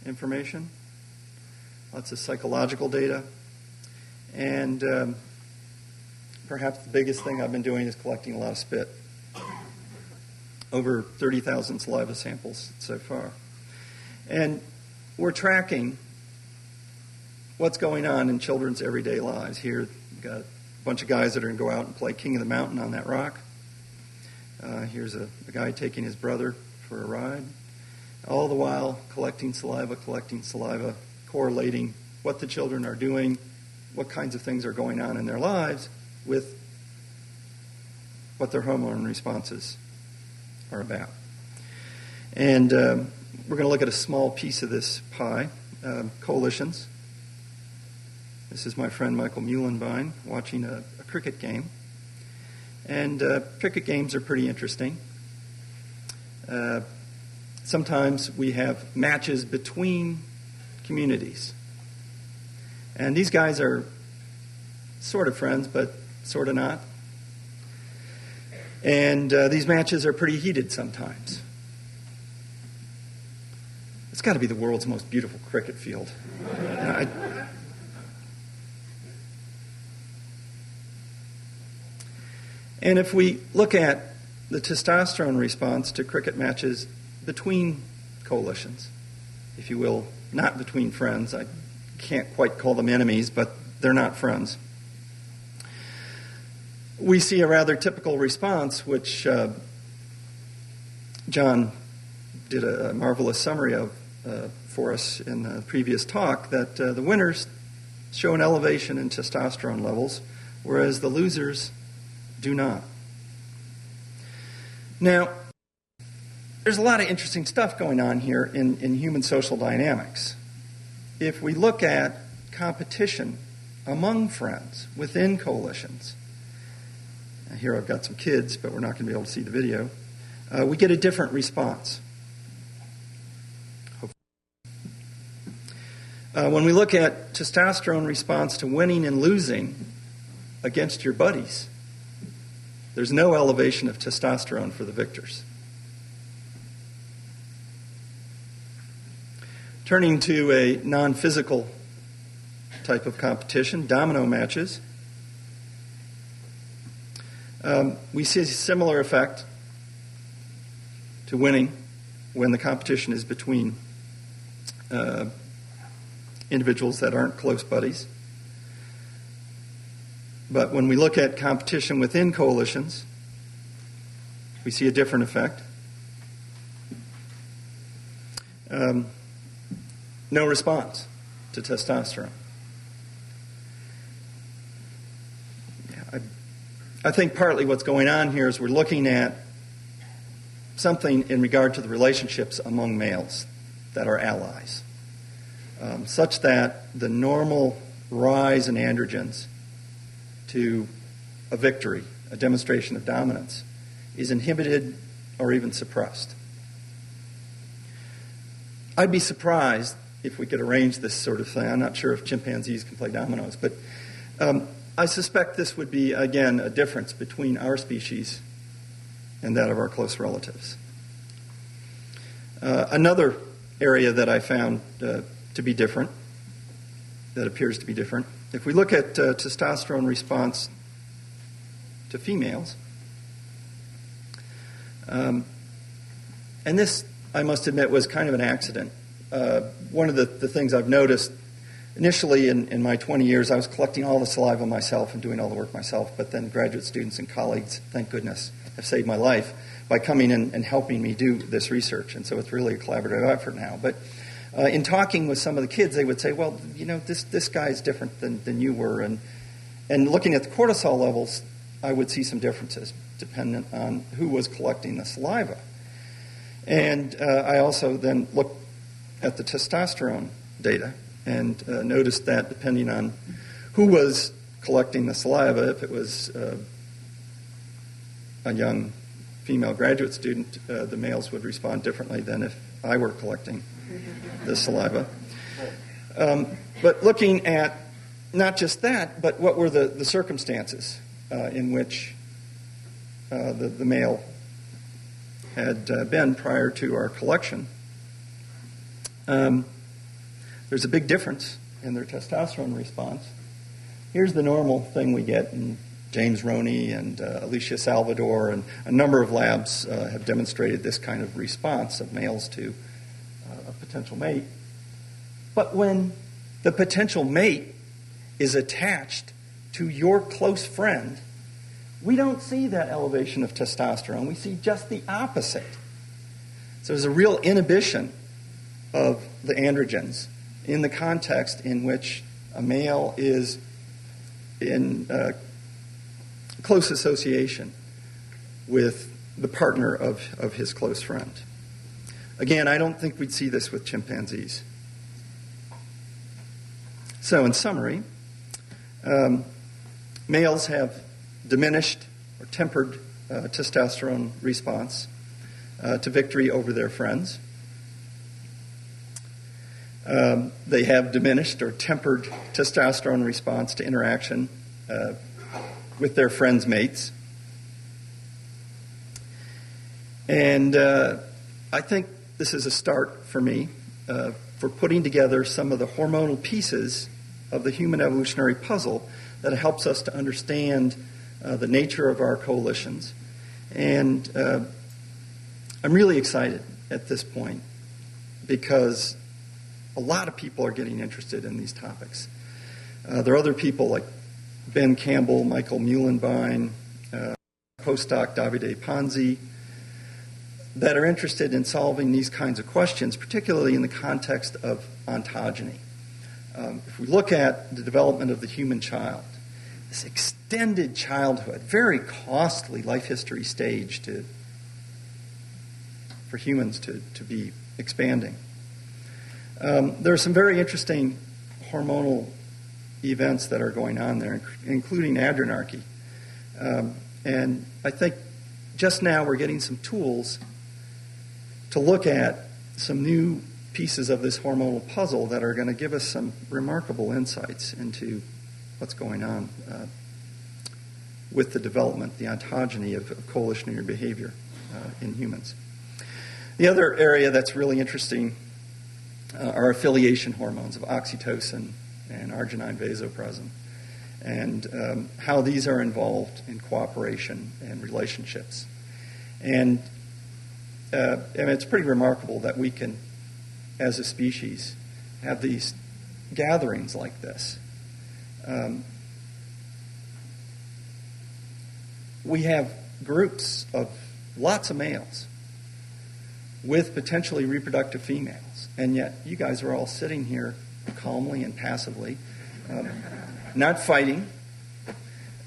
information, lots of psychological data, and perhaps the biggest thing I've been doing is collecting a lot of spit. Over 30,000 saliva samples so far. And we're tracking what's going on in children's everyday lives. Here, we've got a bunch of guys that are going to go out and play King of the Mountain on that rock. Here's a guy taking his brother for a ride. All the while collecting saliva, correlating what the children are doing, what kinds of things are going on in their lives with what their hormone responses are about. And we're going to look at a small piece of this pie, coalitions. This is my friend Michael Muhlenbein watching a cricket game. And cricket games are pretty interesting. Sometimes we have matches between communities. And these guys are sort of friends, but sort of not. And these matches are pretty heated sometimes. It's got to be the world's most beautiful cricket field. And if we look at the testosterone response to cricket matches between coalitions, if you will, not between friends. I can't quite call them enemies, but they're not friends. We see a rather typical response, which John did a marvelous summary of for us in the previous talk, that the winners show an elevation in testosterone levels, whereas the losers do not. Now, there's a lot of interesting stuff going on here in human social dynamics. If we look at competition among friends within coalitions, here I've got some kids, but we're not going to be able to see the video, we get a different response. When we look at testosterone response to winning and losing against your buddies, there's no elevation of testosterone for the victors. Turning to a non-physical type of competition, domino matches, we see a similar effect to winning when the competition is between individuals that aren't close buddies. But when we look at competition within coalitions, we see a different effect. No response to testosterone. I think partly what's going on here is we're looking at something in regard to the relationships among males that are allies, such that the normal rise in androgens to a victory, a demonstration of dominance, is inhibited or even suppressed. I'd be surprised if we could arrange this sort of thing. I'm not sure if chimpanzees can play dominoes, but I suspect this would be, again, a difference between our species and that of our close relatives. Another area that I found to be different, that appears to be different, if we look at testosterone response to females, and this, I must admit, was kind of an accident. One of the things I've noticed, initially in my 20 years, I was collecting all the saliva myself and doing all the work myself, but then graduate students and colleagues, thank goodness, have saved my life by coming in and helping me do this research, and so it's really a collaborative effort now. But in talking with some of the kids, they would say, well, you know, this guy's different than you were, and looking at the cortisol levels, I would see some differences dependent on who was collecting the saliva. And I also then looked at the testosterone data and noticed that depending on who was collecting the saliva, if it was a young female graduate student, the males would respond differently than if I were collecting the saliva. But looking at not just that, but what were the circumstances in which the male had been prior to our collection, there's a big difference in their testosterone response. Here's the normal thing we get, and James Roney and Alicia Salvador and a number of labs have demonstrated this kind of response of males to a potential mate. But when the potential mate is attached to your close friend, we don't see that elevation of testosterone. We see just the opposite. So there's a real inhibition of the androgens in the context in which a male is in close association with the partner of his close friend. Again, I don't think we'd see this with chimpanzees. So in summary, males have diminished or tempered testosterone response to victory over their friends. They have diminished or tempered testosterone response to interaction with their friends' mates. And I think this is a start for me for putting together some of the hormonal pieces of the human evolutionary puzzle that helps us to understand the nature of our coalitions. And I'm really excited at this point because a lot of people are getting interested in these topics. There are other people like Ben Campbell, Michael Muhlenbein, postdoc Davide Panzi, that are interested in solving these kinds of questions, particularly in the context of ontogeny. If we look at the development of the human child, this extended childhood, very costly life history stage for humans to be expanding. There are some very interesting hormonal events that are going on there, including adrenarche. And I think just now we're getting some tools to look at some new pieces of this hormonal puzzle that are going to give us some remarkable insights into what's going on with the development, the ontogeny of coalitionary behavior in humans. The other area that's really interesting are affiliation hormones of oxytocin and arginine vasopressin, and how these are involved in cooperation and relationships. And it's pretty remarkable that we can, as a species, have these gatherings like this. We have groups of lots of males with potentially reproductive females, and yet you guys are all sitting here calmly and passively, not fighting.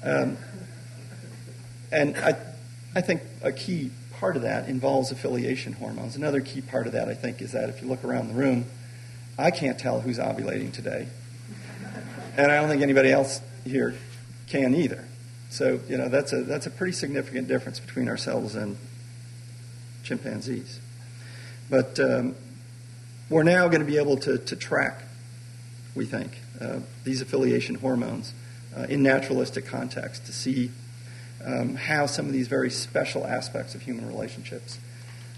And I think a key part of that involves affiliation hormones. Another key part of that, I think, is that if you look around the room, I can't tell who's ovulating today. And I don't think anybody else here can either. So, that's a pretty significant difference between ourselves and chimpanzees. But we're now going to be able to track, we think, these affiliation hormones in naturalistic context to see how some of these very special aspects of human relationships,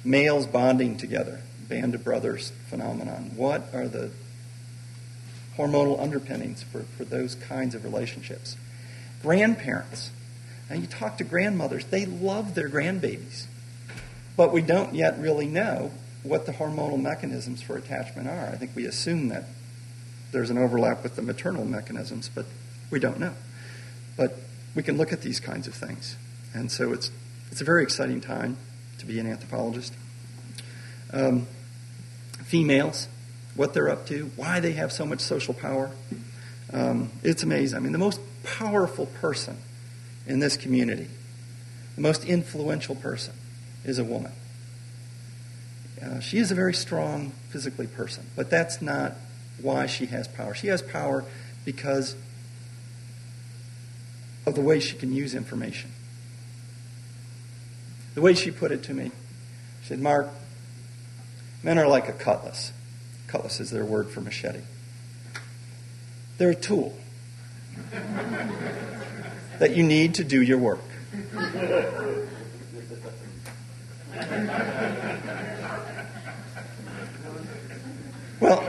males bonding together, band of brothers phenomenon, what are the hormonal underpinnings for those kinds of relationships? Grandparents. Now you talk to grandmothers, they love their grandbabies. But we don't yet really know what the hormonal mechanisms for attachment are. I think we assume that there's an overlap with the maternal mechanisms, but we don't know. But we can look at these kinds of things. And so it's a very exciting time to be an anthropologist. Females, what they're up to, why they have so much social power. It's amazing. I mean, the most powerful person in this community, the most influential person, is a woman. She is a very strong physically person, but that's not why she has power. She has power because of the way she can use information. The way she put it to me, she said, "Mark, men are like a cutlass." Cutlass is their word for machete. They're a tool that you need to do your work. Well,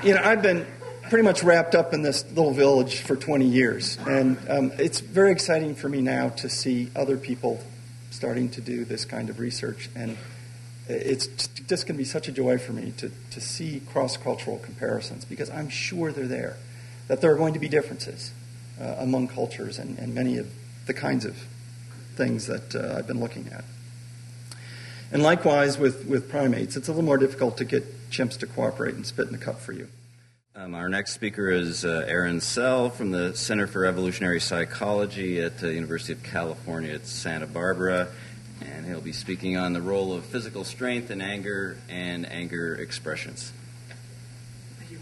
I've been pretty much wrapped up in this little village for 20 years, and it's very exciting for me now to see other people starting to do this kind of research, and it's just going to be such a joy for me to see cross-cultural comparisons, because I'm sure they're there, that there are going to be differences among cultures and many of the kinds of things that I've been looking at. And likewise with primates, it's a little more difficult to get chimps to cooperate and spit in the cup for you. Our next speaker is Aaron Sell from the Center for Evolutionary Psychology at the University of California at Santa Barbara, and he'll be speaking on the role of physical strength in anger and anger expressions. Thank you.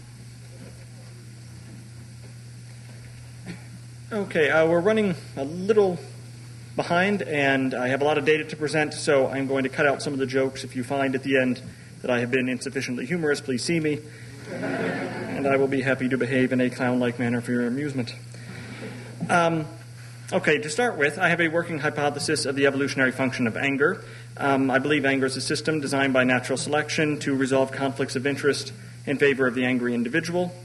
Okay, we're running a little behind, and I have a lot of data to present, so I'm going to cut out some of the jokes. If you find at the end that I have been insufficiently humorous, please see me, and I will be happy to behave in a clown-like manner for your amusement. Okay, to start with, I have a working hypothesis of the evolutionary function of anger. I believe anger is a system designed by natural selection to resolve conflicts of interest in favor of the angry individual.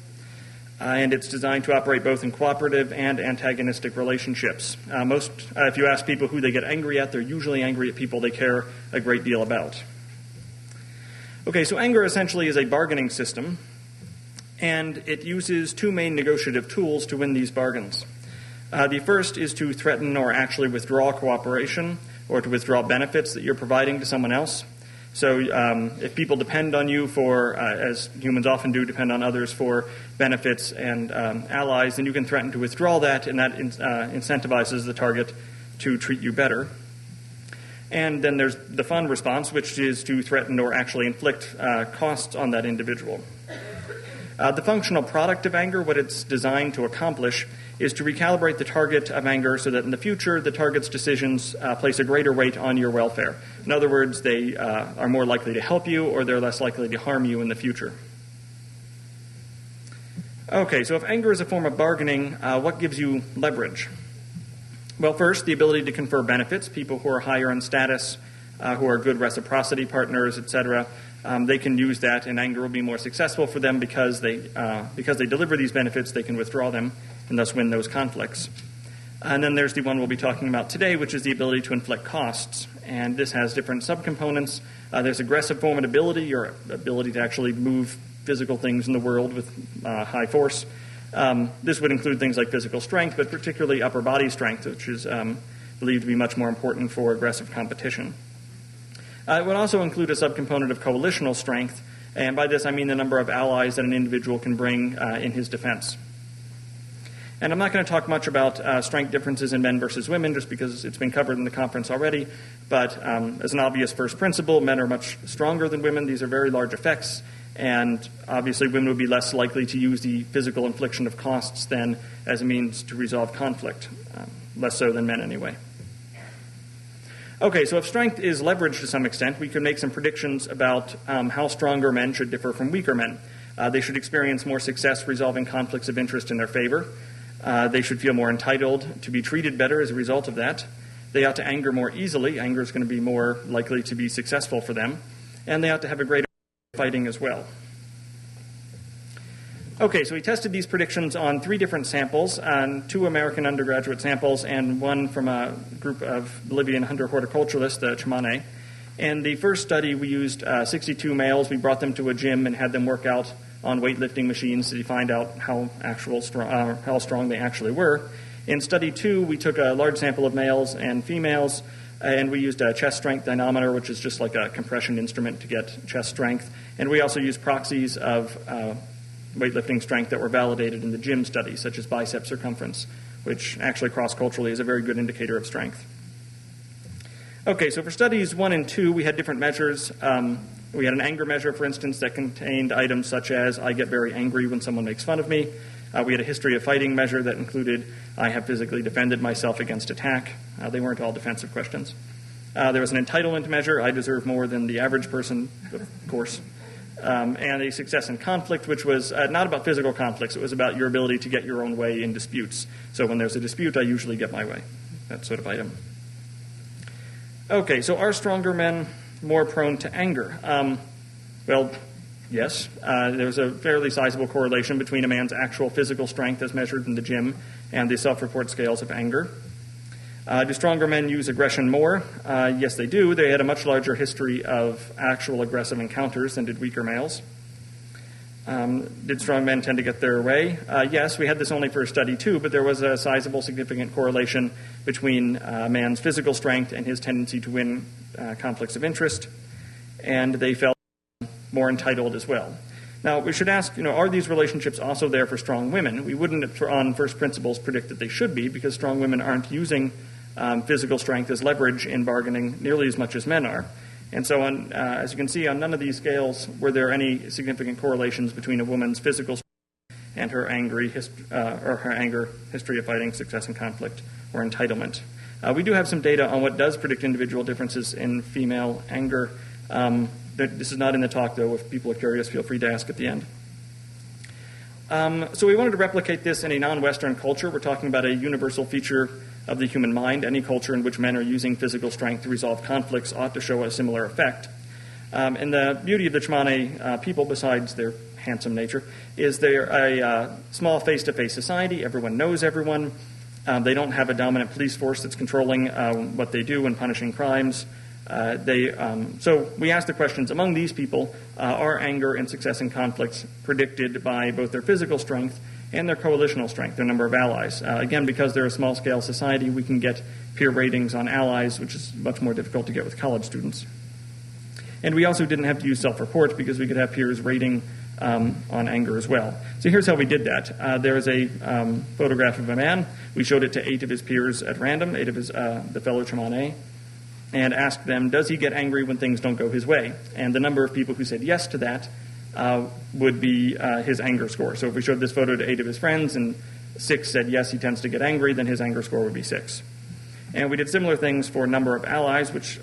and it's designed to operate both in cooperative and antagonistic relationships. If you ask people who they get angry at, they're usually angry at people they care a great deal about. Okay, so anger essentially is a bargaining system, and it uses two main negotiative tools to win these bargains. The first is to threaten or actually withdraw cooperation or to withdraw benefits that you're providing to someone else. So if people depend on you for, as humans often do, depend on others for benefits and allies, then you can threaten to withdraw that, and that incentivizes the target to treat you better. And then there's the fun response, which is to threaten or actually inflict costs on that individual. The functional product of anger, what it's designed to accomplish, is to recalibrate the target of anger so that in the future the target's decisions place a greater weight on your welfare. In other words, they are more likely to help you or they're less likely to harm you in the future. Okay, so if anger is a form of bargaining, what gives you leverage? Well, first, the ability to confer benefits. People who are higher in status, who are good reciprocity partners, etc., they can use that, and anger will be more successful for them because they deliver these benefits. They can withdraw them and thus win those conflicts. And then there's the one we'll be talking about today, which is the ability to inflict costs. And this has different subcomponents. There's aggressive formidability, your ability to actually move physical things in the world with high force. This would include things like physical strength, but particularly upper body strength, which is believed to be much more important for aggressive competition. It would also include a subcomponent of coalitional strength, and by this I mean the number of allies that an individual can bring in his defense. And I'm not going to talk much about strength differences in men versus women, just because it's been covered in the conference already, but as an obvious first principle, men are much stronger than women. These are very large effects, and obviously women would be less likely to use the physical infliction of costs than as a means to resolve conflict, less so than men anyway. Okay, so if strength is leveraged to some extent, we can make some predictions about how stronger men should differ from weaker men. They should experience more success resolving conflicts of interest in their favor. They should feel more entitled to be treated better as a result of that. They ought to anger more easily. Anger is going to be more likely to be successful for them. And they ought to have a greater fighting as well. Okay, so we tested these predictions on 3 different samples, 2 American undergraduate samples and 1 from a group of Bolivian hunter horticulturalists, the Chamane. And the first study, we used 62 males. We brought them to a gym and had them work out on weightlifting machines to find out how strong they actually were. In study 2, we took a large sample of males and females, and we used a chest strength dynamometer, which is just like a compression instrument to get chest strength. And we also used proxies of weightlifting strength that were validated in the gym study, such as bicep circumference, which actually cross-culturally is a very good indicator of strength. Okay, so for studies 1 and 2, we had different measures. We had an anger measure, for instance, that contained items such as I get very angry when someone makes fun of me. We had a history of fighting measure that included I have physically defended myself against attack. They weren't all defensive questions. There was an entitlement measure, I deserve more than the average person, of course. And a success in conflict, which was not about physical conflicts. It was about your ability to get your own way in disputes. So when there's a dispute, I usually get my way, that sort of item. Okay, so are stronger men more prone to anger? Well, yes. There's a fairly sizable correlation between a man's actual physical strength as measured in the gym and the self-report scales of anger. Do stronger men use aggression more? Yes, they do. They had a much larger history of actual aggressive encounters than did weaker males. Did strong men tend to get their way? Yes, we had this only for a study too, but there was a sizable, significant correlation between a man's physical strength and his tendency to win conflicts of interest, and they felt more entitled as well. Now, we should ask, are these relationships also there for strong women? We wouldn't, on first principles, predict that they should be, because strong women aren't using physical strength as leverage in bargaining nearly as much as men are. And so, as you can see, on none of these scales were there any significant correlations between a woman's physical strength and her anger history of fighting, success in conflict, or entitlement. We do have some data on what does predict individual differences in female anger. This is not in the talk, though. If people are curious, feel free to ask at the end. So we wanted to replicate this in a non-Western culture. We're talking about a universal feature of the human mind. Any culture in which men are using physical strength to resolve conflicts ought to show a similar effect. And the beauty of the Chimane people, besides their handsome nature, is they're a small face-to-face society. Everyone knows everyone. They don't have a dominant police force that's controlling what they do and punishing crimes. So we asked the questions, among these people, are anger and success in conflicts predicted by both their physical strength and their coalitional strength, their number of allies? Again, because they're a small-scale society, we can get peer ratings on allies, which is much more difficult to get with college students. And we also didn't have to use self-report because we could have peers rating on anger as well. So here's how we did that. There is a photograph of a man. We showed it to 8 of his peers at random, 8 of his the fellow Chimane, and asked them, does he get angry when things don't go his way? And the number of people who said yes to that would be his anger score. So if we showed this photo to 8 of his friends and 6 said yes, he tends to get angry, then his anger score would be 6. And we did similar things for number of allies, which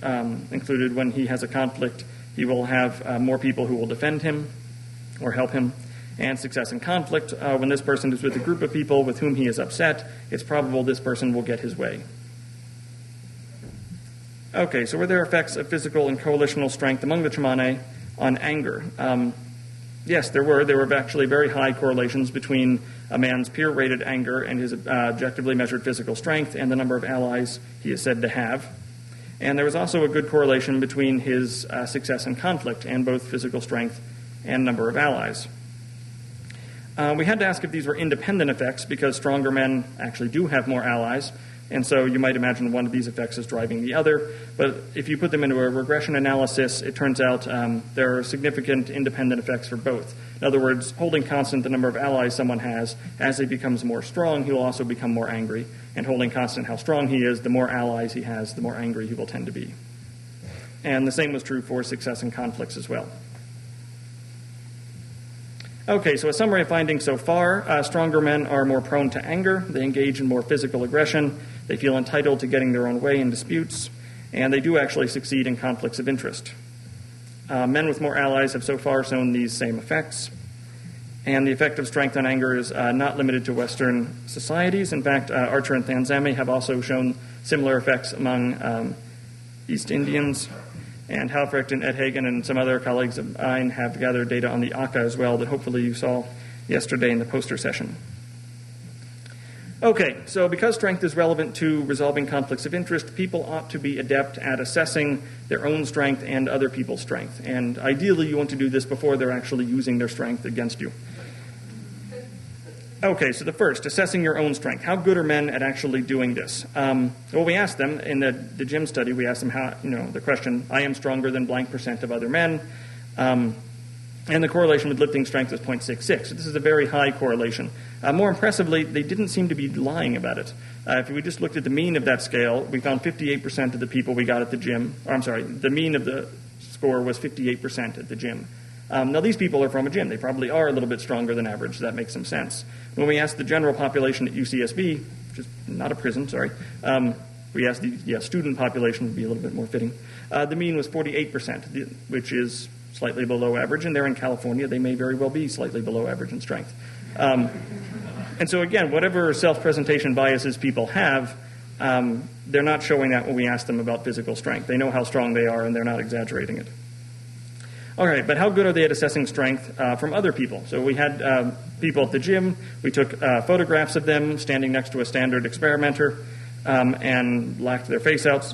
included when he has a conflict, he will have more people who will defend him or help him. And success in conflict, when this person is with a group of people with whom he is upset, it's probable this person will get his way. Okay, so were there effects of physical and coalitional strength among the Chimane on anger? Yes, there were. There were actually very high correlations between a man's peer-rated anger and his objectively measured physical strength and the number of allies he is said to have. And there was also a good correlation between his success in conflict and both physical strength and number of allies. We had to ask if these were independent effects because stronger men actually do have more allies. And so you might imagine one of these effects is driving the other. But if you put them into a regression analysis, it turns out there are significant independent effects for both. In other words, holding constant the number of allies someone has, as he becomes more strong, he will also become more angry. And holding constant how strong he is, the more allies he has, the more angry he will tend to be. And the same was true for success in conflicts as well. Okay, so a summary of findings so far. Stronger men are more prone to anger. They engage in more physical aggression. They feel entitled to getting their own way in disputes. And they do actually succeed in conflicts of interest. Men with more allies have so far shown these same effects. And the effect of strength on anger is not limited to Western societies. In fact, Archer and Thanzame have also shown similar effects among East Indians. And Halfrecht and Ed Hagen and some other colleagues of mine have gathered data on the ACA as well that hopefully you saw yesterday in the poster session. Okay, so because strength is relevant to resolving conflicts of interest, people ought to be adept at assessing their own strength and other people's strength. And ideally, you want to do this before they're actually using their strength against you. Okay, so the first, assessing your own strength. How good are men at actually doing this? Well, we asked them in the gym study, we asked them how, the question, I am stronger than blank percent of other men. And the correlation with lifting strength was 0.66. So this is a very high correlation. More impressively, they didn't seem to be lying about it. If we just looked at the mean of that scale, we found 58% of the people we got at the gym, the mean of the score was 58% at the gym. Now, these people are from a gym. They probably are a little bit stronger than average, so that makes some sense. When we asked the general population at UCSB, which is not a prison, we asked the student population, would be a little bit more fitting. The mean was 48%, which is slightly below average, and they're in California. They may very well be slightly below average in strength. And so, again, whatever self-presentation biases people have, they're not showing that when we ask them about physical strength. They know how strong they are, and they're not exaggerating it. All right, but how good are they at assessing strength from other people? So we had people at the gym. We took photographs of them standing next to a standard experimenter and laughed their face out.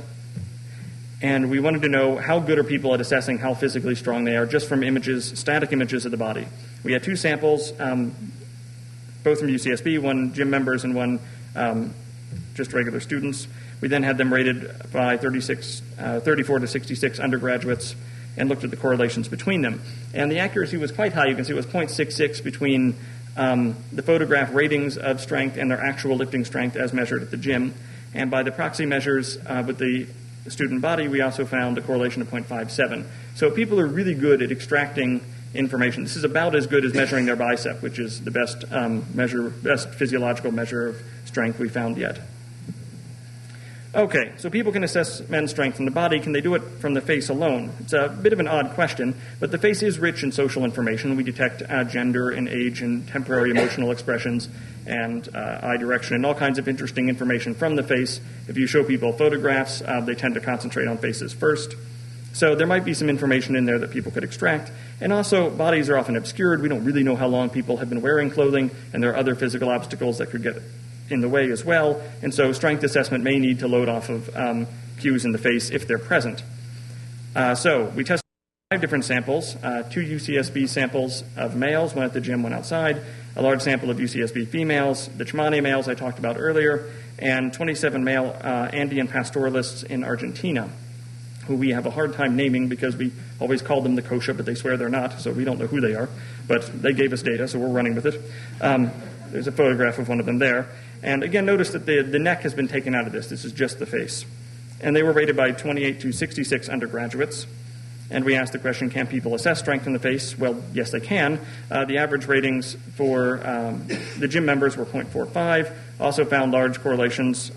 And we wanted to know how good are people at assessing how physically strong they are just from images, static images of the body. We had 2 samples, both from UCSB, one gym members and one just regular students. We then had them rated by 34 to 66 undergraduates and looked at the correlations between them. And the accuracy was quite high. You can see it was 0.66 between the photograph ratings of strength and their actual lifting strength as measured at the gym. And by the proxy measures with the student body, we also found a correlation of 0.57. So people are really good at extracting information. This is about as good as measuring their bicep, which is the best best physiological measure of strength we found yet. Okay, so people can assess men's strength from the body. Can they do it from the face alone? It's a bit of an odd question, but the face is rich in social information. We detect gender and age and temporary emotional expressions and eye direction and all kinds of interesting information from the face. If you show people photographs, they tend to concentrate on faces first. So there might be some information in there that people could extract. And also, bodies are often obscured. We don't really know how long people have been wearing clothing, and there are other physical obstacles that could get in the way as well. And so strength assessment may need to load off of cues in the face if they're present. So we tested 5 different samples, 2 UCSB samples of males, one at the gym, one outside, a large sample of UCSB females, the Chamane males I talked about earlier, and 27 male Andean pastoralists in Argentina, who we have a hard time naming because we always call them the kosher, but they swear they're not, so we don't know who they are. But they gave us data, so we're running with it. There's a photograph of one of them there. And again, notice that the neck has been taken out of this. This is just the face. And they were rated by 28 to 66 undergraduates. And we asked the question, can people assess strength in the face? Well, yes, they can. The average ratings for the gym members were 0.45. Also found large correlations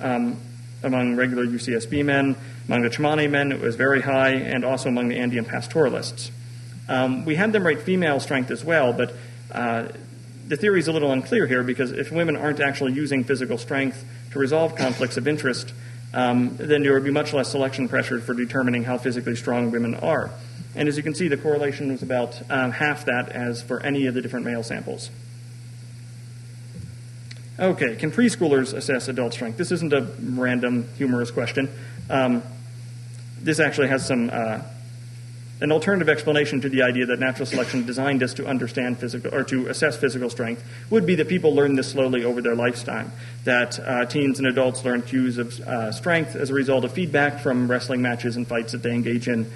among regular UCSB men. Among the Chamane men, it was very high, and also among the Andean pastoralists. We had them rate female strength as well, but the theory is a little unclear here because if women aren't actually using physical strength to resolve conflicts of interest, then there would be much less selection pressure for determining how physically strong women are. And as you can see, the correlation was about half that as for any of the different male samples. Okay, can preschoolers assess adult strength? This isn't a random, humorous question. This actually has some an alternative explanation to the idea that natural selection designed us to understand physical or to assess physical strength would be that people learn this slowly over their lifetime. That teens and adults learn cues of strength as a result of feedback from wrestling matches and fights that they engage in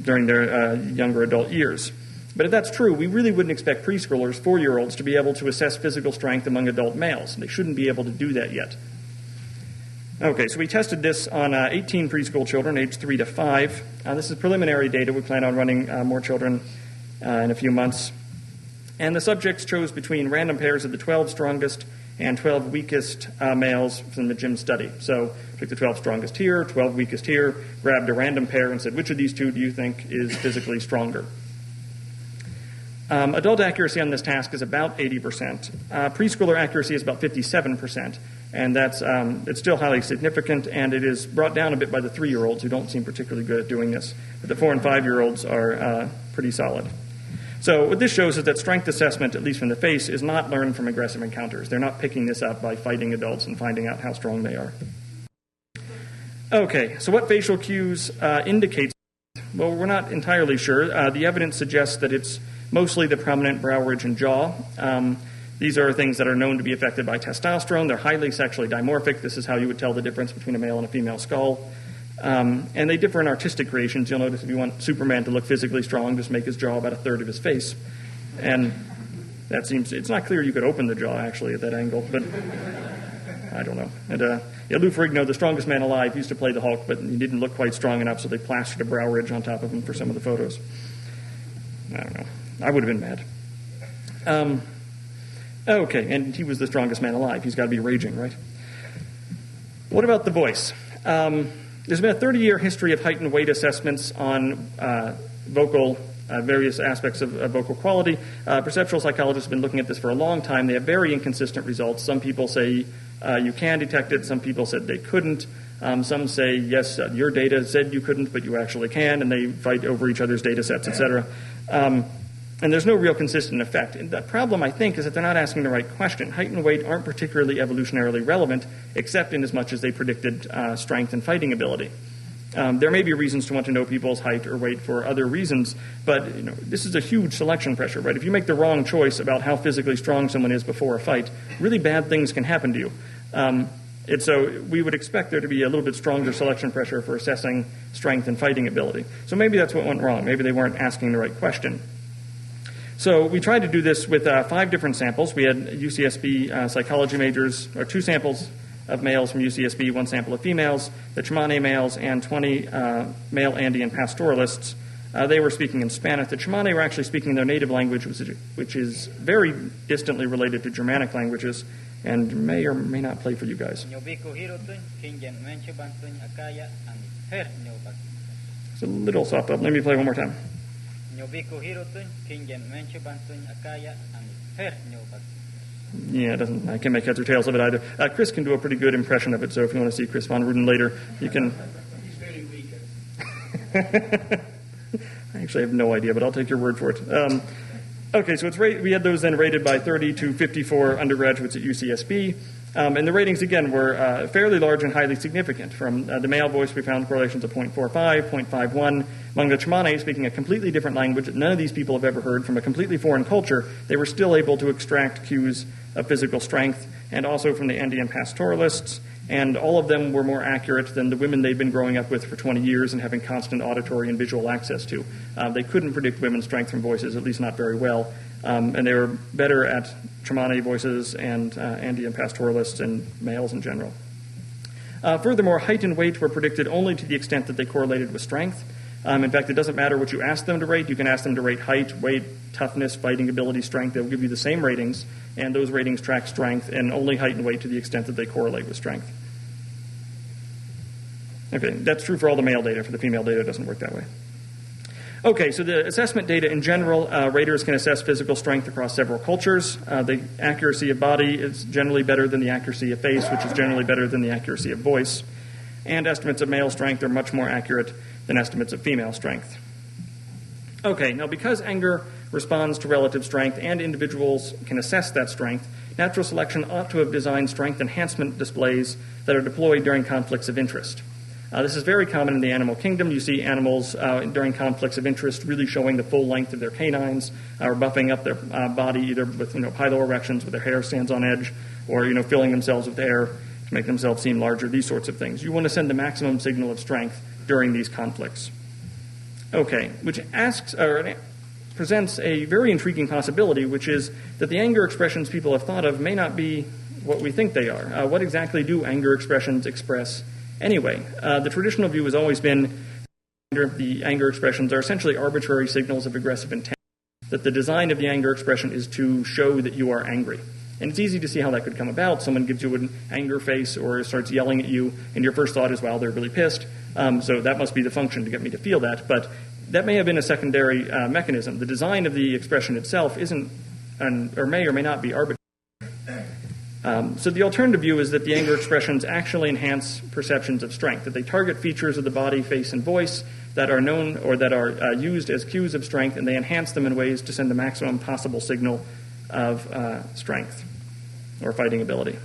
during their younger adult years. But if that's true, we really wouldn't expect preschoolers, 4-year-olds, to be able to assess physical strength among adult males. They shouldn't be able to do that yet. Okay, so we tested this on 18 preschool children, aged 3 to 5. This is preliminary data. We plan on running more children in a few months. And the subjects chose between random pairs of the 12 strongest and 12 weakest males from the gym study. So took the 12 strongest here, 12 weakest here, grabbed a random pair and said, which of these two do you think is physically stronger? Adult accuracy on this task is about 80%. Preschooler accuracy is about 57%. And that's it's still highly significant, and it is brought down a bit by the 3-year-olds who don't seem particularly good at doing this. But the 4- and 5-year-olds are pretty solid. So what this shows is that strength assessment, at least from the face, is not learned from aggressive encounters. They're not picking this up by fighting adults and finding out how strong they are. Okay, so what facial cues indicate? Well, we're not entirely sure. The evidence suggests that it's mostly the prominent brow ridge and jaw. These are things that are known to be affected by testosterone. They're highly sexually dimorphic. This is how you would tell the difference between a male and a female skull. And they differ in artistic creations. You'll notice if you want Superman to look physically strong, just make his jaw about a third of his face. And that seems, it's not clear you could open the jaw, actually, at that angle, but I don't know. And Lou Ferrigno, the strongest man alive, used to play the Hulk, but he didn't look quite strong enough, so they plastered a brow ridge on top of him for some of the photos. I don't know. I would have been mad. Okay, and he was the strongest man alive. He's got to be raging, right? What about the voice? There's been a 30-year history of height and weight assessments on vocal, various aspects of vocal quality. Perceptual psychologists have been looking at this for a long time. They have very inconsistent results. Some people say you can detect it. Some people said they couldn't. Some say, yes, your data said you couldn't, but you actually can, and they fight over each other's data sets, etc. And there's no real consistent effect. And the problem, I think, is that they're not asking the right question. Height and weight aren't particularly evolutionarily relevant, except in as much as they predicted strength and fighting ability. There may be reasons to want to know people's height or weight for other reasons, but this is a huge selection pressure, right? If you make the wrong choice about how physically strong someone is before a fight, really bad things can happen to you. And so we would expect there to be a little bit stronger selection pressure for assessing strength and fighting ability. So maybe that's what went wrong. Maybe they weren't asking the right question. So we tried to do this with 5 different samples. We had UCSB psychology majors, or 2 samples of males from UCSB, 1 sample of females, the Chamane males, and 20 male Andean pastoralists. They were speaking in Spanish. The Chamane were actually speaking their native language, which is very distantly related to Germanic languages, and may or may not play for you guys. It's a little soft, but let me play one more time. Yeah, it doesn't. I can't make heads or tails of it either. Chris can do a pretty good impression of it, so if you want to see Chris Von Ruden later, you can. He's very weak. I actually have no idea, but I'll take your word for it. Okay, so we had those then rated by 30 to 54 undergraduates at UCSB. And the ratings, again, were fairly large and highly significant. From the male voice, we found correlations of 0.45, 0.51. Among the Chamane, speaking a completely different language that none of these people have ever heard from a completely foreign culture, they were still able to extract cues of physical strength, and also from the Andean pastoralists. And all of them were more accurate than the women they'd been growing up with for 20 years and having constant auditory and visual access to. They couldn't predict women's strength from voices, at least not very well. And they were better at Chamane voices and Andean pastoralists and males in general. Furthermore, height and weight were predicted only to the extent that they correlated with strength. In fact, it doesn't matter what you ask them to rate. You can ask them to rate height, weight, toughness, fighting ability, strength. They'll give you the same ratings, and those ratings track strength, and only height and weight to the extent that they correlate with strength. Okay, that's true for all the male data. For the female data, it doesn't work that way. Okay, so the assessment data in general, raters can assess physical strength across several cultures. The accuracy of body is generally better than the accuracy of face, which is generally better than the accuracy of voice. And estimates of male strength are much more accurate than estimates of female strength. Okay, now because anger responds to relative strength and individuals can assess that strength, natural selection ought to have designed strength enhancement displays that are deployed during conflicts of interest. This is very common in the animal kingdom. You see animals during conflicts of interest really showing the full length of their canines, or buffing up their body either with piloerections, where their hair stands on edge, or filling themselves with air to make themselves seem larger. These sorts of things. You want to send the maximum signal of strength during these conflicts. Okay, which presents a very intriguing possibility, which is that the anger expressions people have thought of may not be what we think they are. What exactly do anger expressions express anyway? The traditional view has always been the anger expressions are essentially arbitrary signals of aggressive intent, that the design of the anger expression is to show that you are angry. And it's easy to see how that could come about. Someone gives you an anger face or starts yelling at you, and your first thought is, well, they're really pissed, so that must be the function to get me to feel that. But that may have been a secondary mechanism. The design of the expression itself isn't, or may or may not be arbitrary. So the alternative view is that the anger expressions actually enhance perceptions of strength, that they target features of the body, face, and voice that are known or that are used as cues of strength, and they enhance them in ways to send the maximum possible signal of strength or fighting ability.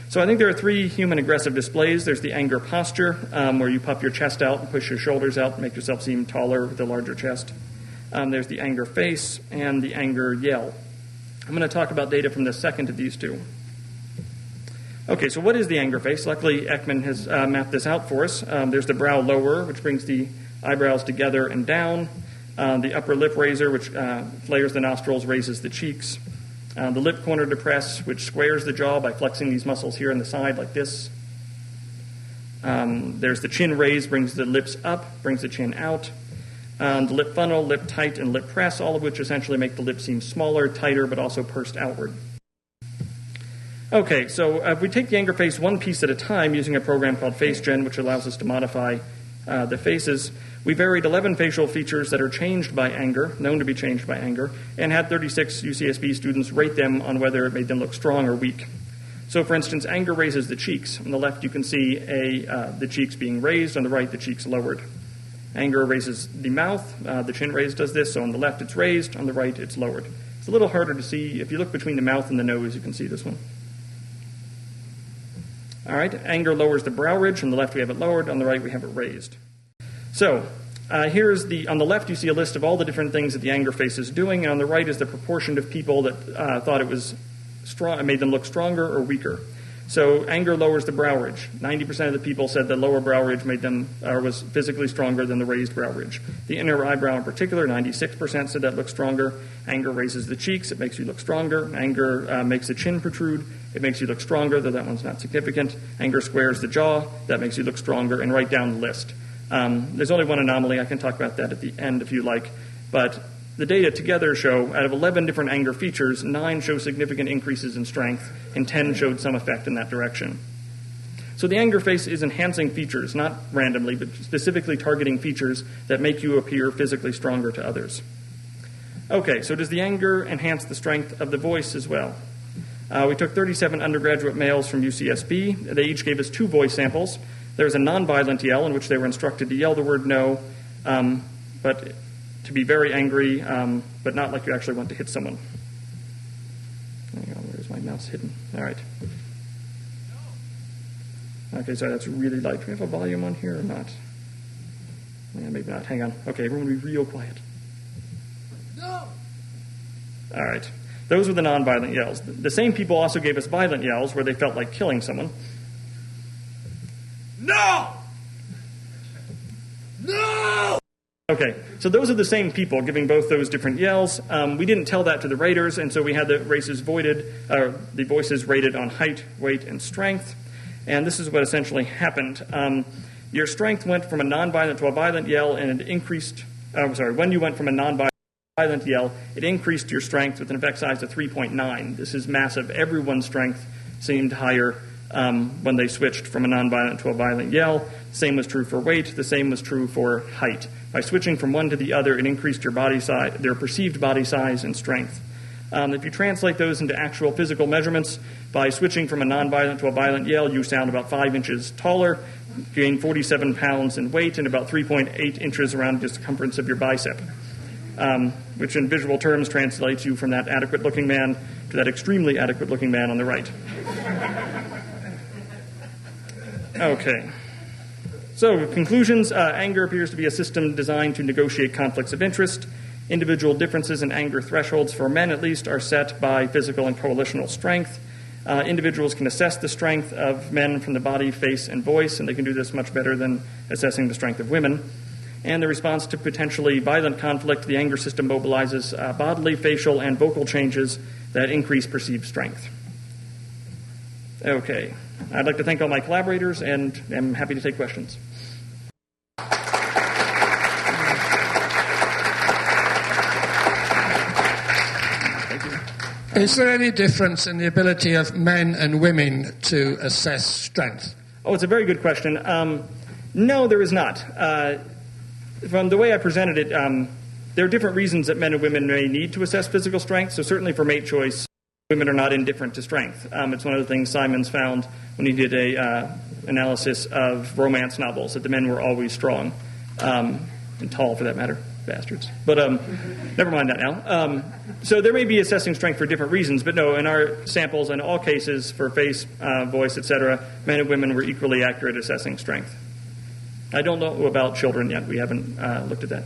So I think there are three human aggressive displays. There's the anger posture, where you puff your chest out and push your shoulders out and make yourself seem taller with a larger chest. There's the anger face and the anger yell. I'm going to talk about data from the second of these two. Okay, so what is the anger face? Luckily, Ekman has mapped this out for us. There's the brow lower, which brings the eyebrows together and down. The upper lip raiser, which flares the nostrils, raises the cheeks. The lip corner depress, which squares the jaw by flexing these muscles here on the side like this. There's the chin raise, brings the lips up, brings the chin out. The lip funnel, lip tight, and lip press, all of which essentially make the lip seem smaller, tighter, but also pursed outward. Okay, so if we take the anger face one piece at a time using a program called FaceGen, which allows us to modify the faces, we varied 11 facial features that are changed by anger, known to be changed by anger, and had 36 UCSB students rate them on whether it made them look strong or weak. So, for instance, anger raises the cheeks. On the left, you can see the cheeks being raised. On the right, the cheeks lowered. Anger raises the mouth. The chin raise does this. So on the left, it's raised. On the right, it's lowered. It's a little harder to see. If you look between the mouth and the nose, you can see this one. All right, anger lowers the brow ridge. On the left, we have it lowered. On the right, we have it raised. So here's on the left, you see a list of all the different things that the anger face is doing. And on the right is the proportion of people that thought it was strong, made them look stronger or weaker. So anger lowers the brow ridge. 90% of the people said the lower brow ridge made them was physically stronger than the raised brow ridge. The inner eyebrow in particular, 96% said that looks stronger. Anger raises the cheeks. It makes you look stronger. Anger makes the chin protrude. It makes you look stronger, though that one's not significant. Anger squares the jaw. That makes you look stronger, and right down the list. There's only one anomaly. I can talk about that at the end if you like. But the data together show, out of 11 different anger features, 9 show significant increases in strength, and 10 showed some effect in that direction. So the anger face is enhancing features, not randomly, but specifically targeting features that make you appear physically stronger to others. Okay, so does the anger enhance the strength of the voice as well? We took 37 undergraduate males from UCSB. They each gave us 2 voice samples. There was a nonviolent yell in which they were instructed to yell the word no but to be very angry, but not like you actually want to hit someone. Hang on, where's my mouse hidden? All right. Okay, sorry, that's really light. Do we have a volume on here or not? Yeah, maybe not. Hang on. Okay, everyone be real quiet. No! All right. Those were the nonviolent yells. The same people also gave us violent yells where they felt like killing someone. No! No! Okay, so those are the same people giving both those different yells. We didn't tell that to the raters, and so we had the the voices rated on height, weight, and strength. And this is what essentially happened. Your strength went from a nonviolent to a violent yell, and it increased. When you went from a nonviolent yell, it increased your strength with an effect size of 3.9. This is massive. Everyone's strength seemed higher when they switched from a nonviolent to a violent yell. The same was true for weight. The same was true for height. By switching from one to the other, it increased your body size, their perceived body size and strength. If you translate those into actual physical measurements, by switching from a nonviolent to a violent yell, you sound about 5 inches taller, gain 47 pounds in weight, and about 3.8 inches around the circumference of your bicep, which in visual terms translates you from that adequate-looking man to that extremely adequate-looking man on the right. Okay. So, conclusions. Anger appears to be a system designed to negotiate conflicts of interest. Individual differences in anger thresholds, for men at least, are set by physical and coalitional strength. Individuals can assess the strength of men from the body, face, and voice, and they can do this much better than assessing the strength of women. And the response to potentially violent conflict, the anger system mobilizes bodily, facial, and vocal changes that increase perceived strength. Okay. I'd like to thank all my collaborators, and am happy to take questions. Is there any difference in the ability of men and women to assess strength? Oh, it's a very good question. No, there is not. From the way I presented it, there are different reasons that men and women may need to assess physical strength. So certainly for mate choice, women are not indifferent to strength. It's one of the things Simons found when he did a analysis of romance novels, that the men were always strong, and tall for that matter. Bastards. But never mind that now. So there may be assessing strength for different reasons, but no, in our samples, in all cases, for face, voice, etc., men and women were equally accurate at assessing strength. I don't know about children yet. We haven't looked at that.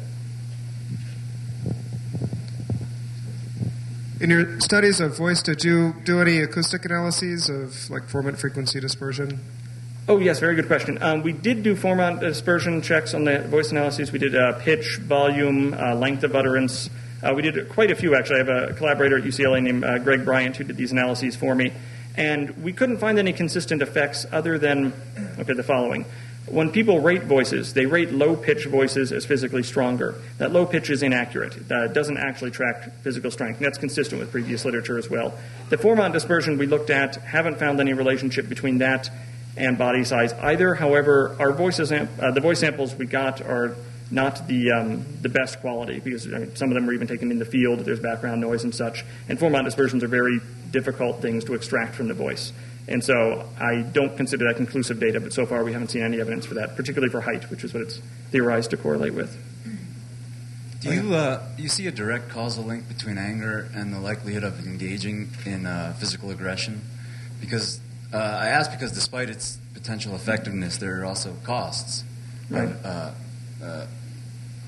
In your studies of voice, did you do any acoustic analyses of like formant frequency dispersion? Oh, yes, very good question. We did do formant dispersion checks on the voice analyses. We did pitch, volume, length of utterance. We did quite a few, actually. I have a collaborator at UCLA named Greg Bryant who did these analyses for me. And we couldn't find any consistent effects other than, the following. When people rate voices, they rate low-pitch voices as physically stronger. That low pitch is inaccurate. It doesn't actually track physical strength, and that's consistent with previous literature as well. The formant dispersion we looked at haven't found any relationship between that and body size either. However, our the voice samples we got are not the best quality, because some of them were even taken in the field. There's background noise and such. And formant dispersions are very difficult things to extract from the voice. And so I don't consider that conclusive data, but so far we haven't seen any evidence for that, particularly for height, which is what it's theorized to correlate with. Do you see a direct causal link between anger and the likelihood of engaging in physical aggression? Because I ask because despite its potential effectiveness, there are also costs of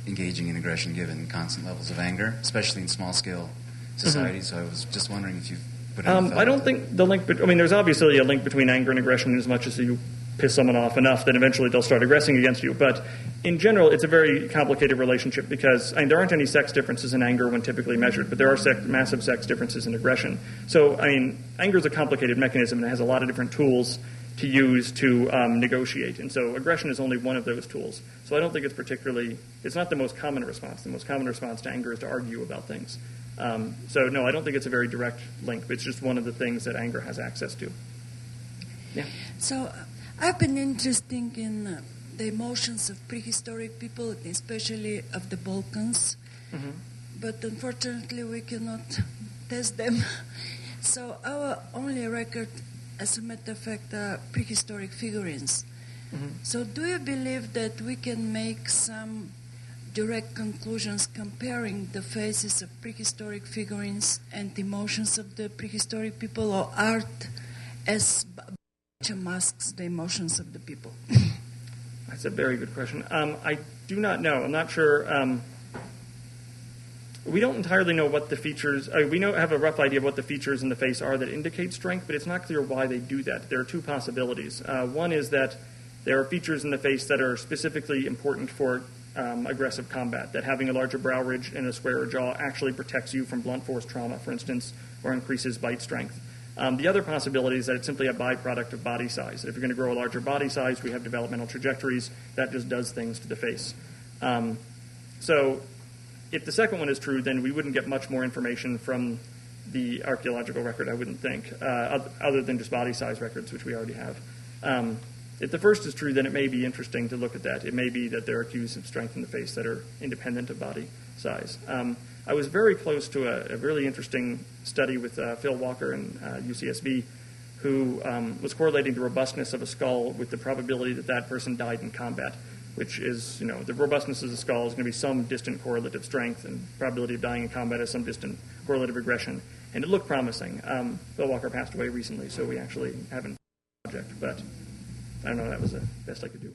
engaging in aggression given constant levels of anger, especially in small-scale societies. Mm-hmm. So I was just wondering if you've put any thought I don't think the link... there's obviously a link between anger and aggression in as much as you piss someone off enough that eventually they'll start aggressing against you. But in general, it's a very complicated relationship because there aren't any sex differences in anger when typically measured, but there are massive sex differences in aggression. So, anger is a complicated mechanism and it has a lot of different tools to use to negotiate. And so aggression is only one of those tools. So I don't think it's not the most common response. The most common response to anger is to argue about things. So no, I don't think it's a very direct link. It's just one of the things that anger has access to. Yeah. So I've been interested in the emotions of prehistoric people, especially of the Balkans. Mm-hmm. But unfortunately we cannot test them. So our only record, as a matter of fact, are prehistoric figurines. Mm-hmm. So do you believe that we can make some direct conclusions comparing the faces of prehistoric figurines and emotions of the prehistoric people, or art as masks the emotions of the people? That's a very good question. I do not know. I'm not sure. We don't entirely know what the features. We have a rough idea of what the features in the face are that indicate strength, but it's not clear why they do that. There are two possibilities. One is that there are features in the face that are specifically important for aggressive combat, that having a larger brow ridge and a squarer jaw actually protects you from blunt force trauma, for instance, or increases bite strength. The other possibility is that it's simply a byproduct of body size. That if you're going to grow a larger body size, we have developmental trajectories. That just does things to the face. So if the second one is true, then we wouldn't get much more information from the archaeological record, I wouldn't think, other than just body size records, which we already have. If the first is true, then it may be interesting to look at that. It may be that there are cues of strength in the face that are independent of body size. I was very close to a really interesting study with Phil Walker and UCSB, who was correlating the robustness of a skull with the probability that that person died in combat, which is, the robustness of the skull is going to be some distant correlate of strength, and probability of dying in combat is some distant correlate of aggression. And it looked promising. Phil Walker passed away recently, so we actually haven't project, but I don't know, that was the best I could do.